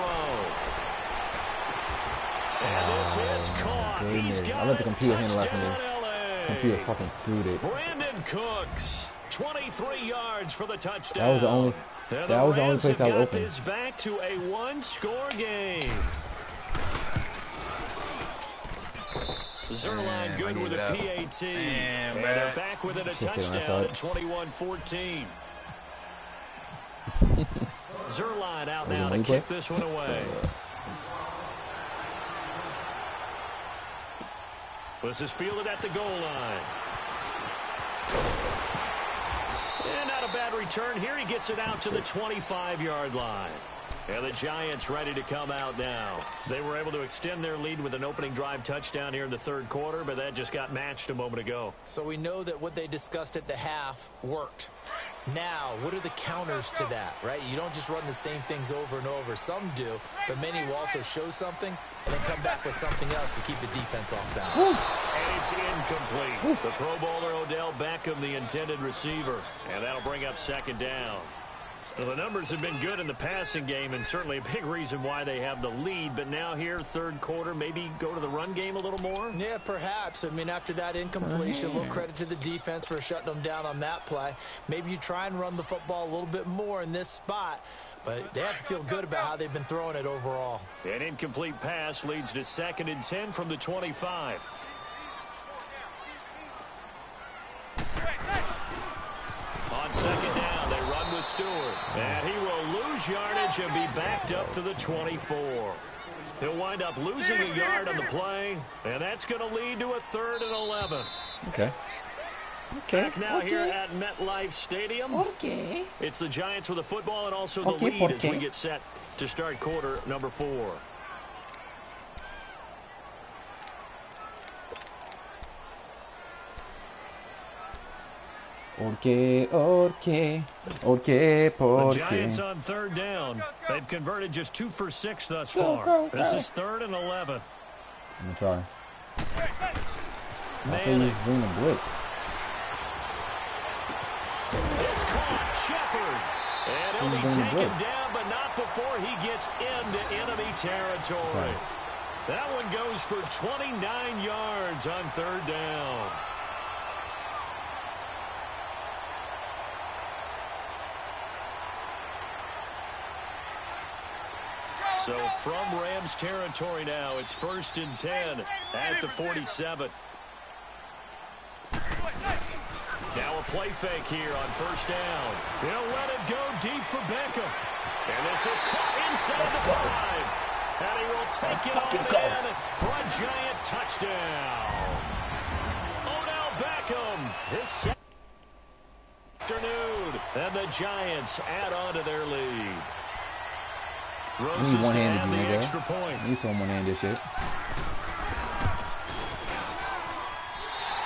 And this is caught. He's got I let the computer handle that for me. LA. Computer fucking screwed it. Brandon Cooks, 23 yards for the touchdown. That was the only place I was open. This back to a 1-score game. Zerline good with a PAT. And they're back within a touchdown at 21-14. Zerline out now to kick this one away. This is fielded at the goal line. And not a bad return here. He gets it out to the 25-yard line. And the Giants ready to come out now. They were able to extend their lead with an opening drive touchdown here in the 3rd quarter, but that just got matched a moment ago. So we know that what they discussed at the half worked. Now, what are the counters to that, right? You don't just run the same things over and over. Some do, but many will also show something and then come back with something else to keep the defense off balance. And it's incomplete. The Pro Bowler Odell Beckham, the intended receiver. And that'll bring up 2nd down. Well, the numbers have been good in the passing game, and certainly a big reason why they have the lead. But now here, 3rd quarter, maybe go to the run game a little more? Yeah, perhaps. I mean, after that incompletion, a little credit to the defense for shutting them down on that play. Maybe you try and run the football a little bit more in this spot, but they have to feel good about how they've been throwing it overall. An incomplete pass leads to 2nd and 10 from the 25. On 2nd down, they run with Stewart. And he will lose yardage and be backed up to the 24. He'll wind up losing a yard on the play, and that's going to lead to a 3rd and 11. Okay. Back now here at MetLife Stadium. Okay. It's the Giants with the football and also the lead as we get set to start quarter number 4. The Giants on 3rd down. They've converted just 2 for 6 thus far. This is 3rd and 11. I'm going to try. Manning. Bring the blitz. It's caught. Shepard. And he'll be taken down, but not before he gets into enemy territory. Okay. That one goes for 29 yards on 3rd down. So from Rams territory now, it's 1st and 10 at the 47. Now a play fake here on 1st down. He'll let it go deep for Beckham. And this is caught inside the 5. And he will take it on in for a Giant touchdown. Odell Beckham, his second afternoon. And the Giants add on to their lead. Rose You need one-handed, to you add the nigga. extra point. You need some one-handed shit.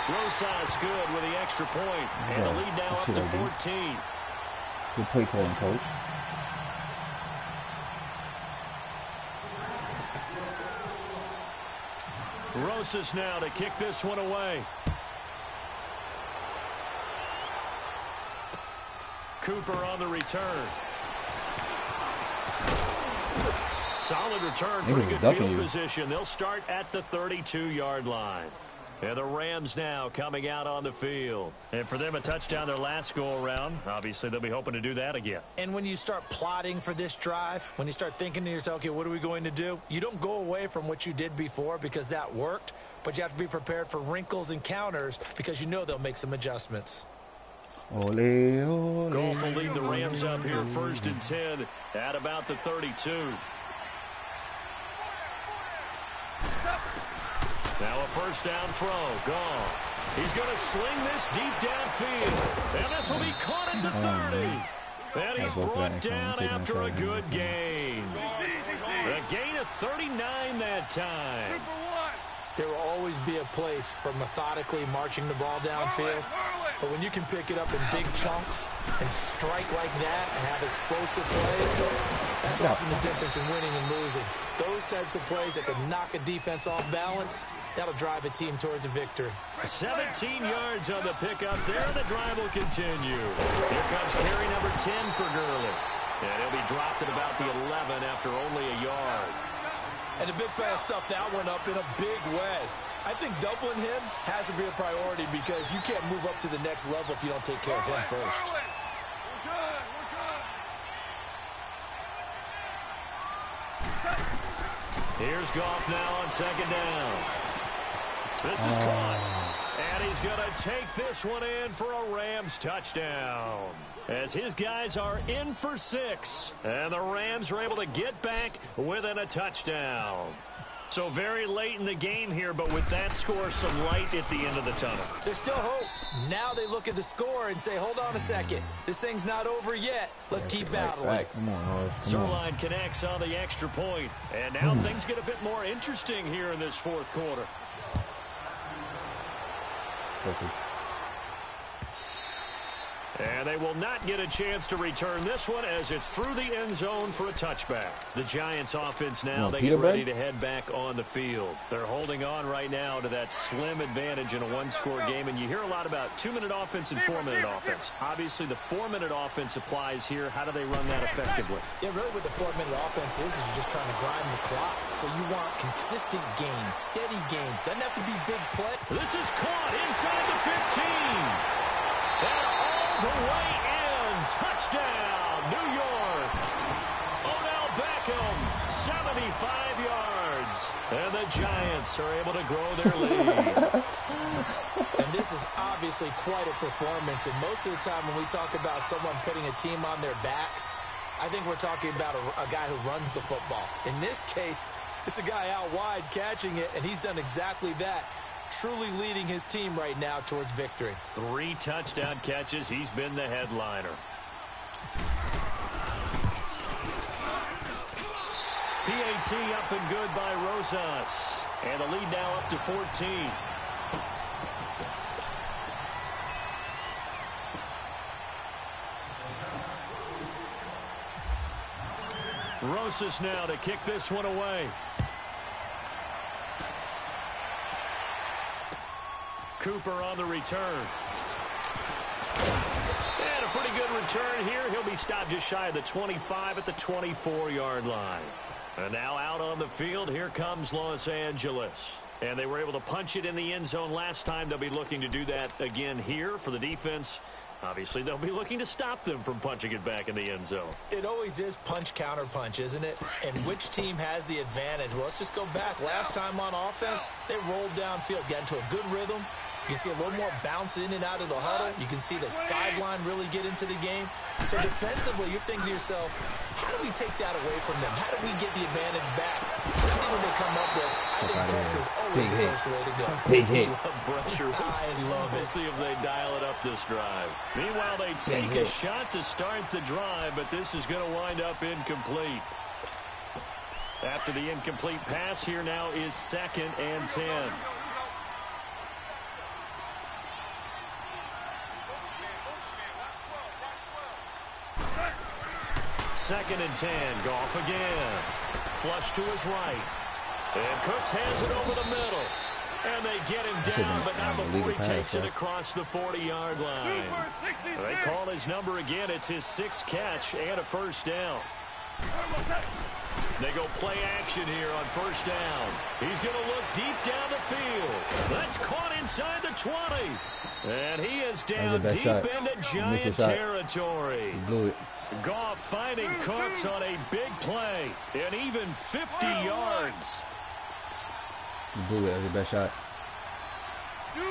Rosas good with the extra point. And the lead now up to 14. Good play calling, coach. Rosas now to kick this one away. Cooper on the return. Solid return, pretty good field position. They'll start at the 32-yard line. And the Rams now coming out on the field. And for them, a touchdown their last go-around. Obviously, they'll be hoping to do that again. And when you start plotting for this drive, when you start thinking to yourself, okay, what are we going to do? You don't go away from what you did before because that worked, but you have to be prepared for wrinkles and counters because you know they'll make some adjustments. Ole, ole, Goff will lead the Rams up here 1st and 10 at about the 32. Now a first down throw. Goff. He's going to sling this deep downfield. And this will be caught at the 30. And he's brought down after a good gain. A gain of 39 that time. There will always be a place for methodically marching the ball downfield. But when you can pick it up in big chunks and strike like that and have explosive plays, that's often the difference in winning and losing. Those types of plays that can knock a defense off balance, that'll drive a team towards a victory. 17 yards on the pickup there. The drive will continue. Here comes carry number 10 for Gurley. And he'll be dropped at about the 11 after only a yard. And the big fella stuffed that one up in a big way. I think doubling him has to be a priority because you can't move up to the next level if you don't take care of him first. Here's Goff now on 2nd down. This is caught. And he's going to take this one in for a Rams touchdown. As his guys are in for 6. And the Rams are able to get back within a touchdown. So very late in the game here, but with that score, some light at the end of the tunnel. There's still hope. Now they look at the score and say, hold on a second. This thing's not over yet. Let's keep battling. Right. Come on, Zerline connects on the extra point. And now things get a bit more interesting here in this 4th quarter. Perfect. And they will not get a chance to return this one as it's through the end zone for a touchback. The Giants offense now, they get ready to head back on the field. They're holding on right now to that slim advantage in a one-score game. And you hear a lot about 2-minute offense and 4-minute offense. Obviously, the 4-minute offense applies here. How do they run that effectively? Yeah, really what the 4-minute offense is you're just trying to grind the clock. So you want consistent gains, steady gains. Doesn't have to be big play. This is caught inside the 15. And all the way in. Touchdown, New York. Odell Beckham, 75 yards. And the Giants are able to grow their lead. And this is obviously quite a performance. And most of the time when we talk about someone putting a team on their back, I think we're talking about a guy who runs the football. In this case, it's a guy out wide catching it, and he's done exactly that. Truly leading his team right now towards victory. 3 touchdown catches. He's been the headliner. PAT up and good by Rosas. And the lead now up to 14. Rosas now to kick this one away. Cooper on the return. And a pretty good return here. He'll be stopped just shy of the 25 at the 24-yard line. And now out on the field, here comes Los Angeles. And they were able to punch it in the end zone last time. They'll be looking to do that again here for the defense. Obviously, they'll be looking to stop them from punching it back in the end zone. It always is punch, counter punch, isn't it? And which team has the advantage? Well, let's just go back. Last time on offense, they rolled downfield, got into a good rhythm. You can see a little more bounce in and out of the huddle. You can see the sideline really get into the game. So defensively, you're thinking to yourself, how do we take that away from them? How do we get the advantage back? Let's see what they come up with. I think pressure is always the first way to go. Big hit. Pressure. I love it. We'll see if they dial it up this drive. Meanwhile, they take a shot to start the drive, but this is going to wind up incomplete. After the incomplete pass, here now is 2nd and 10. 2nd and 10. Goff again. Flush to his right. And Cooks has it over the middle. And they get him down, but not before he takes it across the 40-yard line. They call his number again. It's his 6th catch and a first down. They go play action here on first down. He's going to look deep down the field. That's caught inside the 20. And he is down deep into Giant territory. Blew it. Goff finding Cooks on a big play. And even 50 yards. You blew it. That was your best shot. You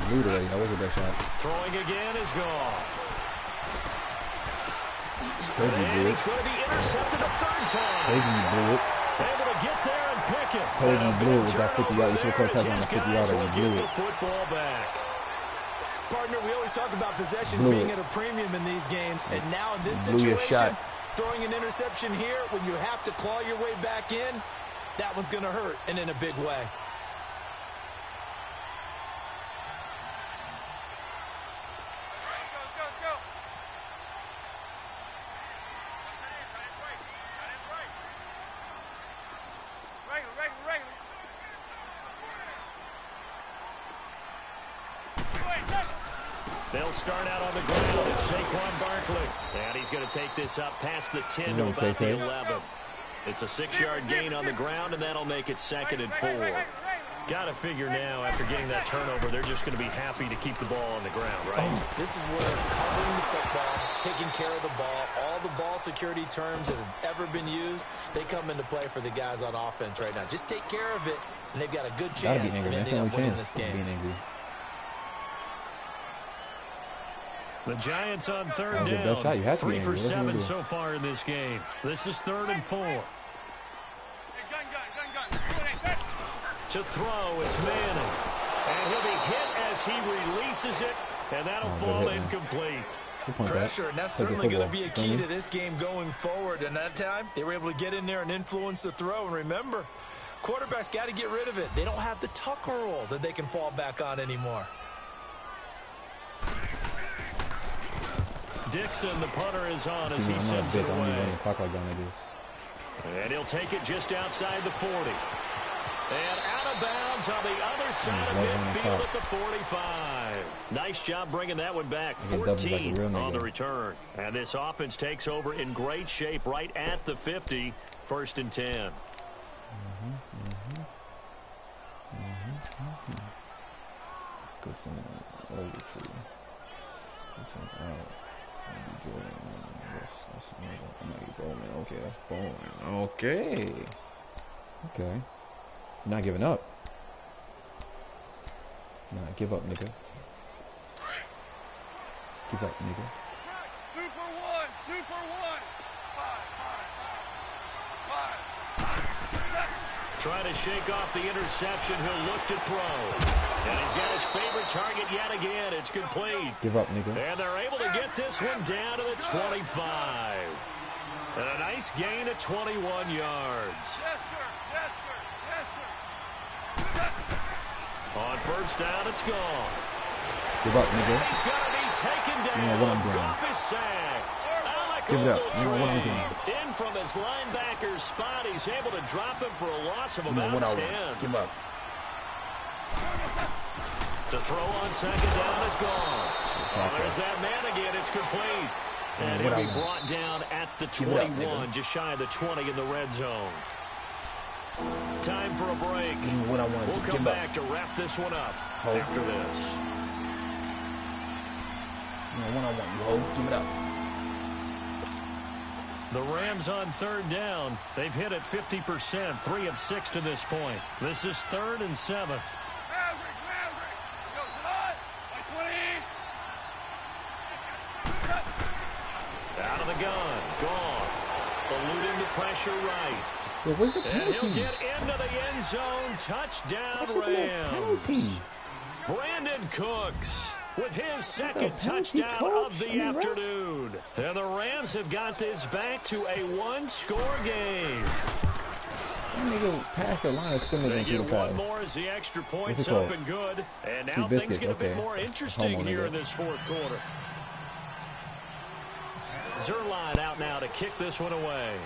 blew it already. That was your best shot. Throwing again is Goff. And he's going to be intercepted a 3rd time. You blew it. Able to get there and pick it. Told you blew it with that 50 yard. You should have caught touchdown on the 50 yarder. You blew it. Football back. Partner, we always talk about possessions being at a premium in these games, and now in this situation, throwing an interception here when you have to claw your way back in, that one's going to hurt, and in a big way. They'll start out on the ground. It's Saquon Barkley. And he's going to take this up past the 10 to about the 11. It's a 6-yard gain on the ground, and that'll make it 2nd and 4. Got to figure now, after getting that turnover, they're just going to be happy to keep the ball on the ground, right? This is where covering the football, taking care of the ball, all the ball security terms that have ever been used, they come into play for the guys on offense right now. Just take care of it, and they've got a good chance of ending up winning this game. The Giants on 3rd down. 3 for 7 so far in this game. This is 3rd and 4. To throw, it's Manning. And he'll be hit as he releases it, and that'll fall incomplete. Pressure, and that's certainly going to be a key to this game going forward. And that time, they were able to get in there and influence the throw. And remember, quarterbacks got to get rid of it. They don't have the Tucker rule that they can fall back on anymore. Dixon, the punter, is on as he sends it away. And he'll take it just outside the 40. And out of bounds on the other side of midfield at the 45. Nice job bringing that one back. 14 on the return. And this offense takes over in great shape right at the 50. 1st and 10. Okay, that's bowling. Okay. Okay. Not giving up. Nah, give up, nigga. Give up, nigga. Super one, super one. Five. Trying to shake off the interception. He'll look to throw. And he's got his favorite target yet again. It's complete. Give up, nigga. And they're able to get this one down to the 25. And a nice gain of 21 yards. Yes, sir. Yes, sir. Yes, sir. Yes, sir. On first down, it's gone. Give up, nigga. He's going to be taken down. You know what I'm doing. Goff is sacked. Give it up. You know what I'm doing. In from his linebacker spot, he's able to drop him for a loss of about 10. Give up. To throw on second down is gone. Well, there's that man again. It's complete. And he'll be brought down at the 21, just shy of the 20 in the red zone. Time for a break. We'll come back to wrap this one up after this. Give it up. The Rams on 3rd down. They've hit it 50%, 3 of 6 to this point. This is 3rd and 7. Maverick. Goes it on. By 20. Out of the gun. Gone. Eluding the pressure right. And he'll get into the end zone. Touchdown, Rams. Brandon Cooks with his 2nd touchdown of the afternoon. And the Rams have got this back to a 1-score game. They get one more as the extra point's up and good. And now things get a bit more interesting here in this 4th quarter. Zerline out now to kick this one away.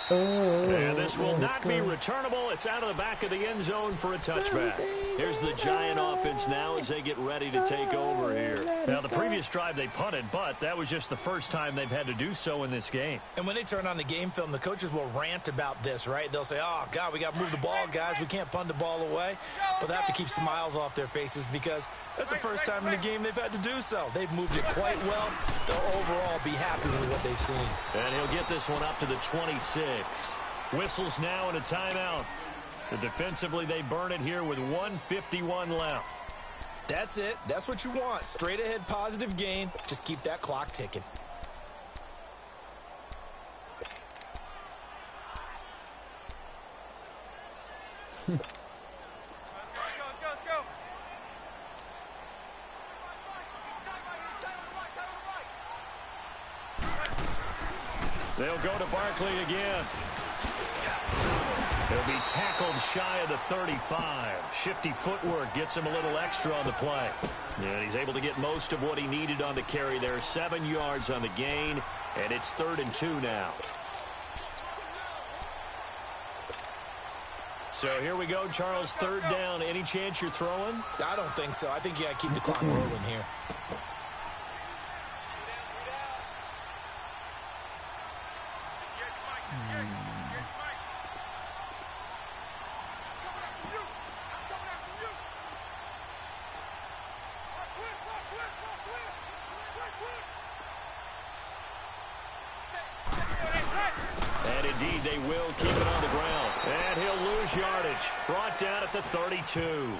And this will not be returnable. It's out of the back of the end zone for a touchback. Here's the Giant offense now as they get ready to take over here. Now, the previous drive they punted, but that was just the first time they've had to do so in this game. And when they turn on the game film, the coaches will rant about this, right? They'll say, oh, God, we got to move the ball, guys. We can't punt the ball away. But they have to keep smiles off their faces because that's the first time in the game they've had to do so. They've moved it quite well. They'll overall be happy with what they've seen. And he'll get this one up to the 26. Whistles now and a timeout. So defensively, they burn it here with 1:51 left. That's it. That's what you want. Straight ahead positive gain. Just keep that clock ticking. Let's go. They'll go to Barkley again. He'll be tackled shy of the 35. Shifty footwork gets him a little extra on the play. And he's able to get most of what he needed on the carry there. 7 yards on the gain, and it's 3rd and 2 now. So here we go, Charles, 3rd down. Any chance you're throwing? I don't think so. I think you got to keep the clock rolling here. And indeed, they will keep it on the ground. And he'll lose yardage. Brought down at the 32.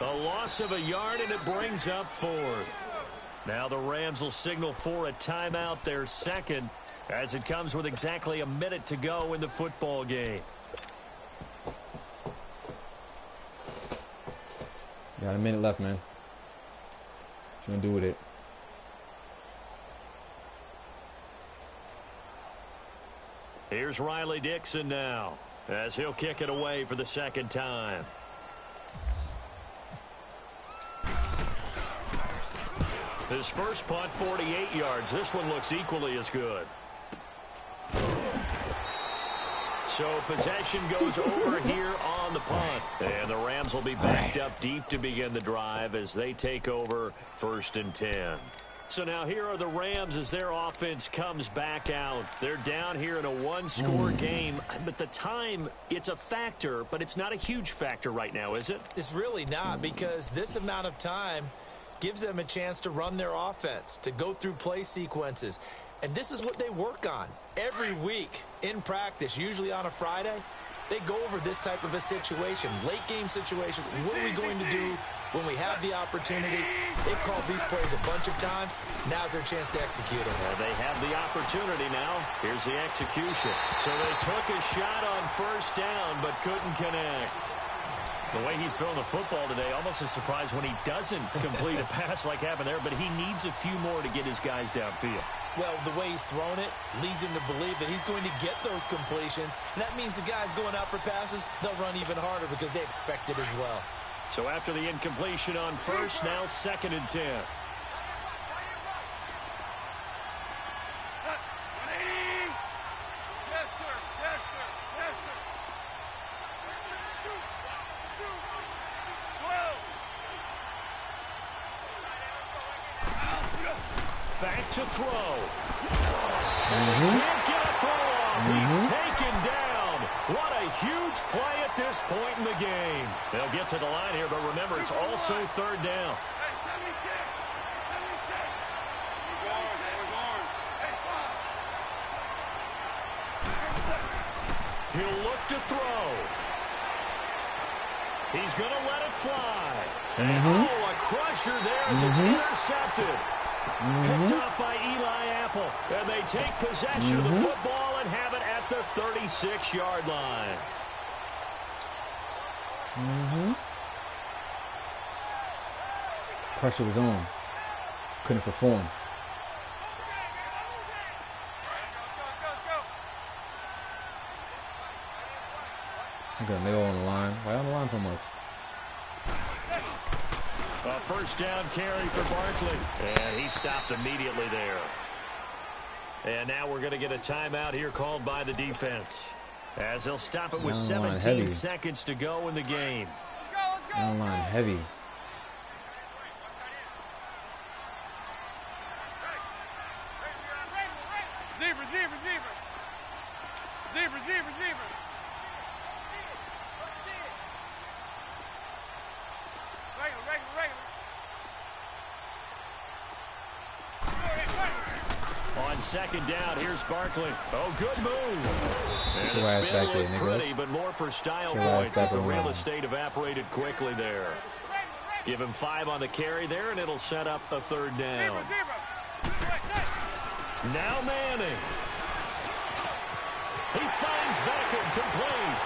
A loss of a yard, and it brings up 4th. Now the Rams will signal for a timeout, their second, as it comes with exactly a minute to go in the football game. Got a minute left, man. What you gonna do with it? Here's Riley Dixon now, as he'll kick it away for the second time. His first punt, 48 yards. This one looks equally as good. So possession goes over here on the punt. And the Rams will be backed up deep to begin the drive as they take over 1st and 10. So now here are the Rams as their offense comes back out. They're down here in a one-score game. But the time, it's a factor, but it's not a huge factor right now, is it? It's really not, because this amount of time gives them a chance to run their offense, to go through play sequences. And this is what they work on every week in practice, usually on a Friday. They go over this type of a situation, late game situation. What are we going to do when we have the opportunity? They've called these plays a bunch of times. Now's their chance to execute them. Well, they have the opportunity now. Here's the execution. So they took a shot on 1st down, but couldn't connect. The way he's throwing the football today, almost a surprise when he doesn't complete a pass like happened there, but he needs a few more to get his guys downfield. Well, the way he's thrown it leads him to believe that he's going to get those completions. And that means the guys going out for passes, they'll run even harder because they expect it as well. So after the incompletion on 1st, now 2nd and 10. Back to throw. Can't get a throw off. He's taken down. What a huge play at this point in the game. They'll get to the line here, but remember, it's also 3rd down. He'll look to throw. He's going to let it fly. And oh, a crusher there as it's intercepted. Picked up by Eli Apple. And they take possession of the football and have it at the 36-yard line. Pressure was on. Couldn't perform. Okay, they all on the line. Why on the line so much? A 1st down carry for Barkley. And he stopped immediately there. And now we're going to get a timeout here called by the defense. As they'll stop it with Down line 17 heavy. seconds to go in the game. Down line heavy. Zebra, zebra, zebra. Zebra, zebra, zebra. Regular, regular, regular. On second down, here's Barkley. Oh, good move. And Your the ass spin back there, looked nigga. pretty, but more for style Your ass points back as the on the real line. estate evaporated quickly there. Give him 5 on the carry there, and it'll set up a third down. Zebra, zebra. Now Manning. He finds Beckham complete.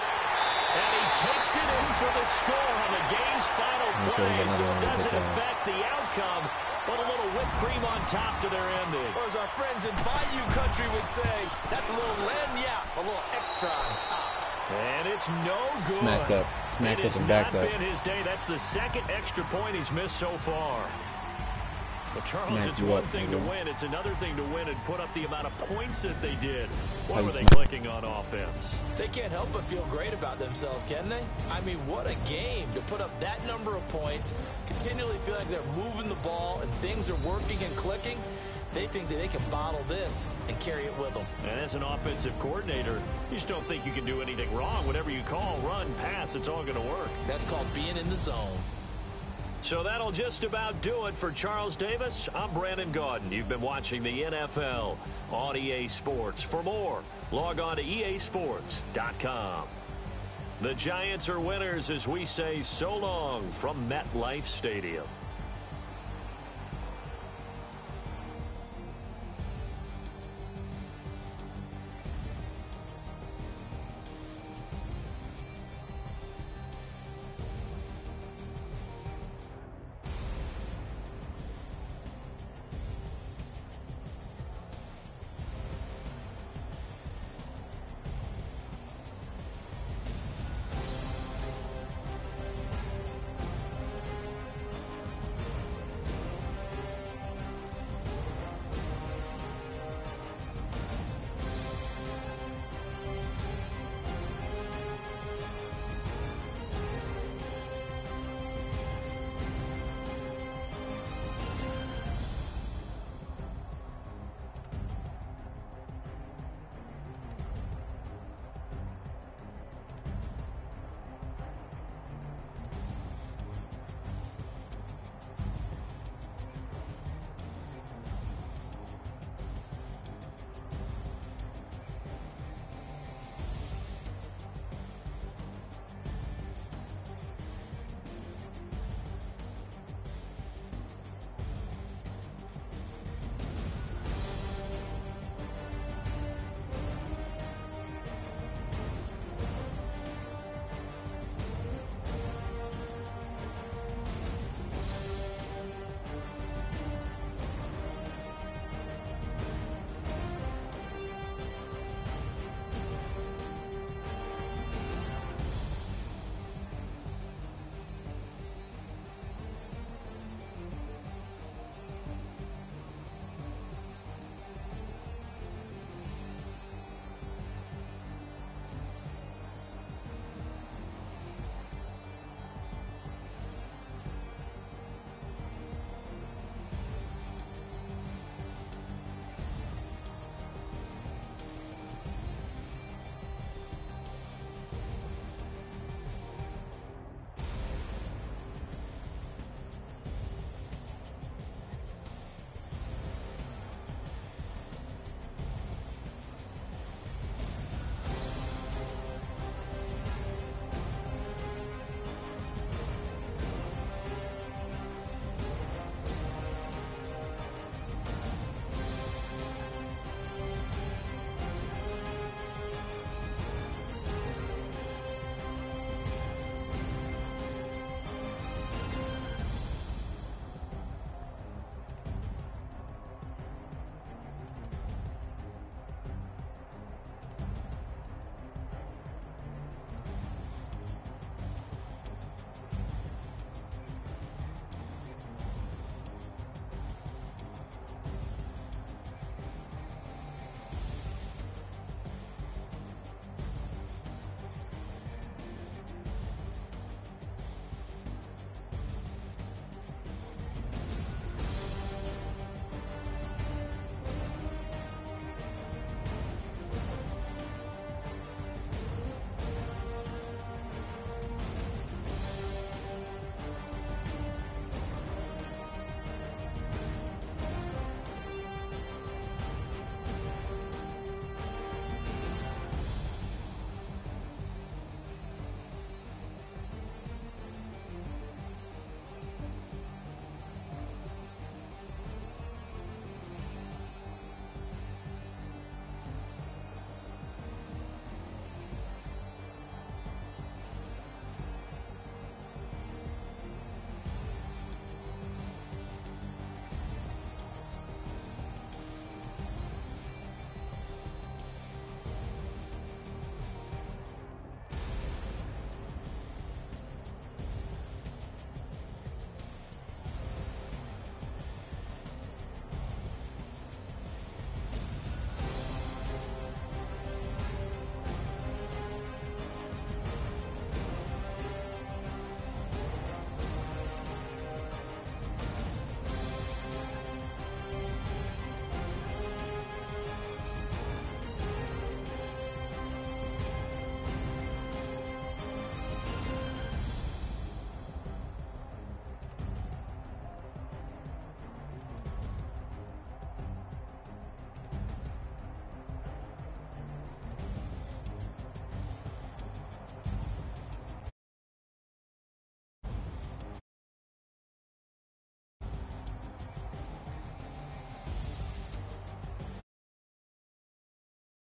And he takes it in for the score on the game's final play. So it doesn't affect the outcome, but a little whipped cream on top to their ending. Or as our friends in Bayou Country would say, that's a little lagniappe, a little extra on top. And it's no good. Smacked up. Smacked It up has and not backed up. been his day. That's the second extra point he's missed so far. But Charles, Smacked it's you one up, thing to nigga. win. It's another thing to win and put up the amount of points that they did. What How were you they think? clicking on offense? They can't help but feel great about themselves, can they? I mean, what a game to put up that number of points, continually feel like they're moving the ball and things are working and clicking. They think that they can bottle this and carry it with them. And as an offensive coordinator, you just don't think you can do anything wrong. Whatever you call, run, pass, it's all going to work. That's called being in the zone. So that'll just about do it for Charles Davis. I'm Brandon Gaudin. You've been watching the NFL on EA Sports. For more, log on to easports.com. The Giants are winners as we say so long from MetLife Stadium.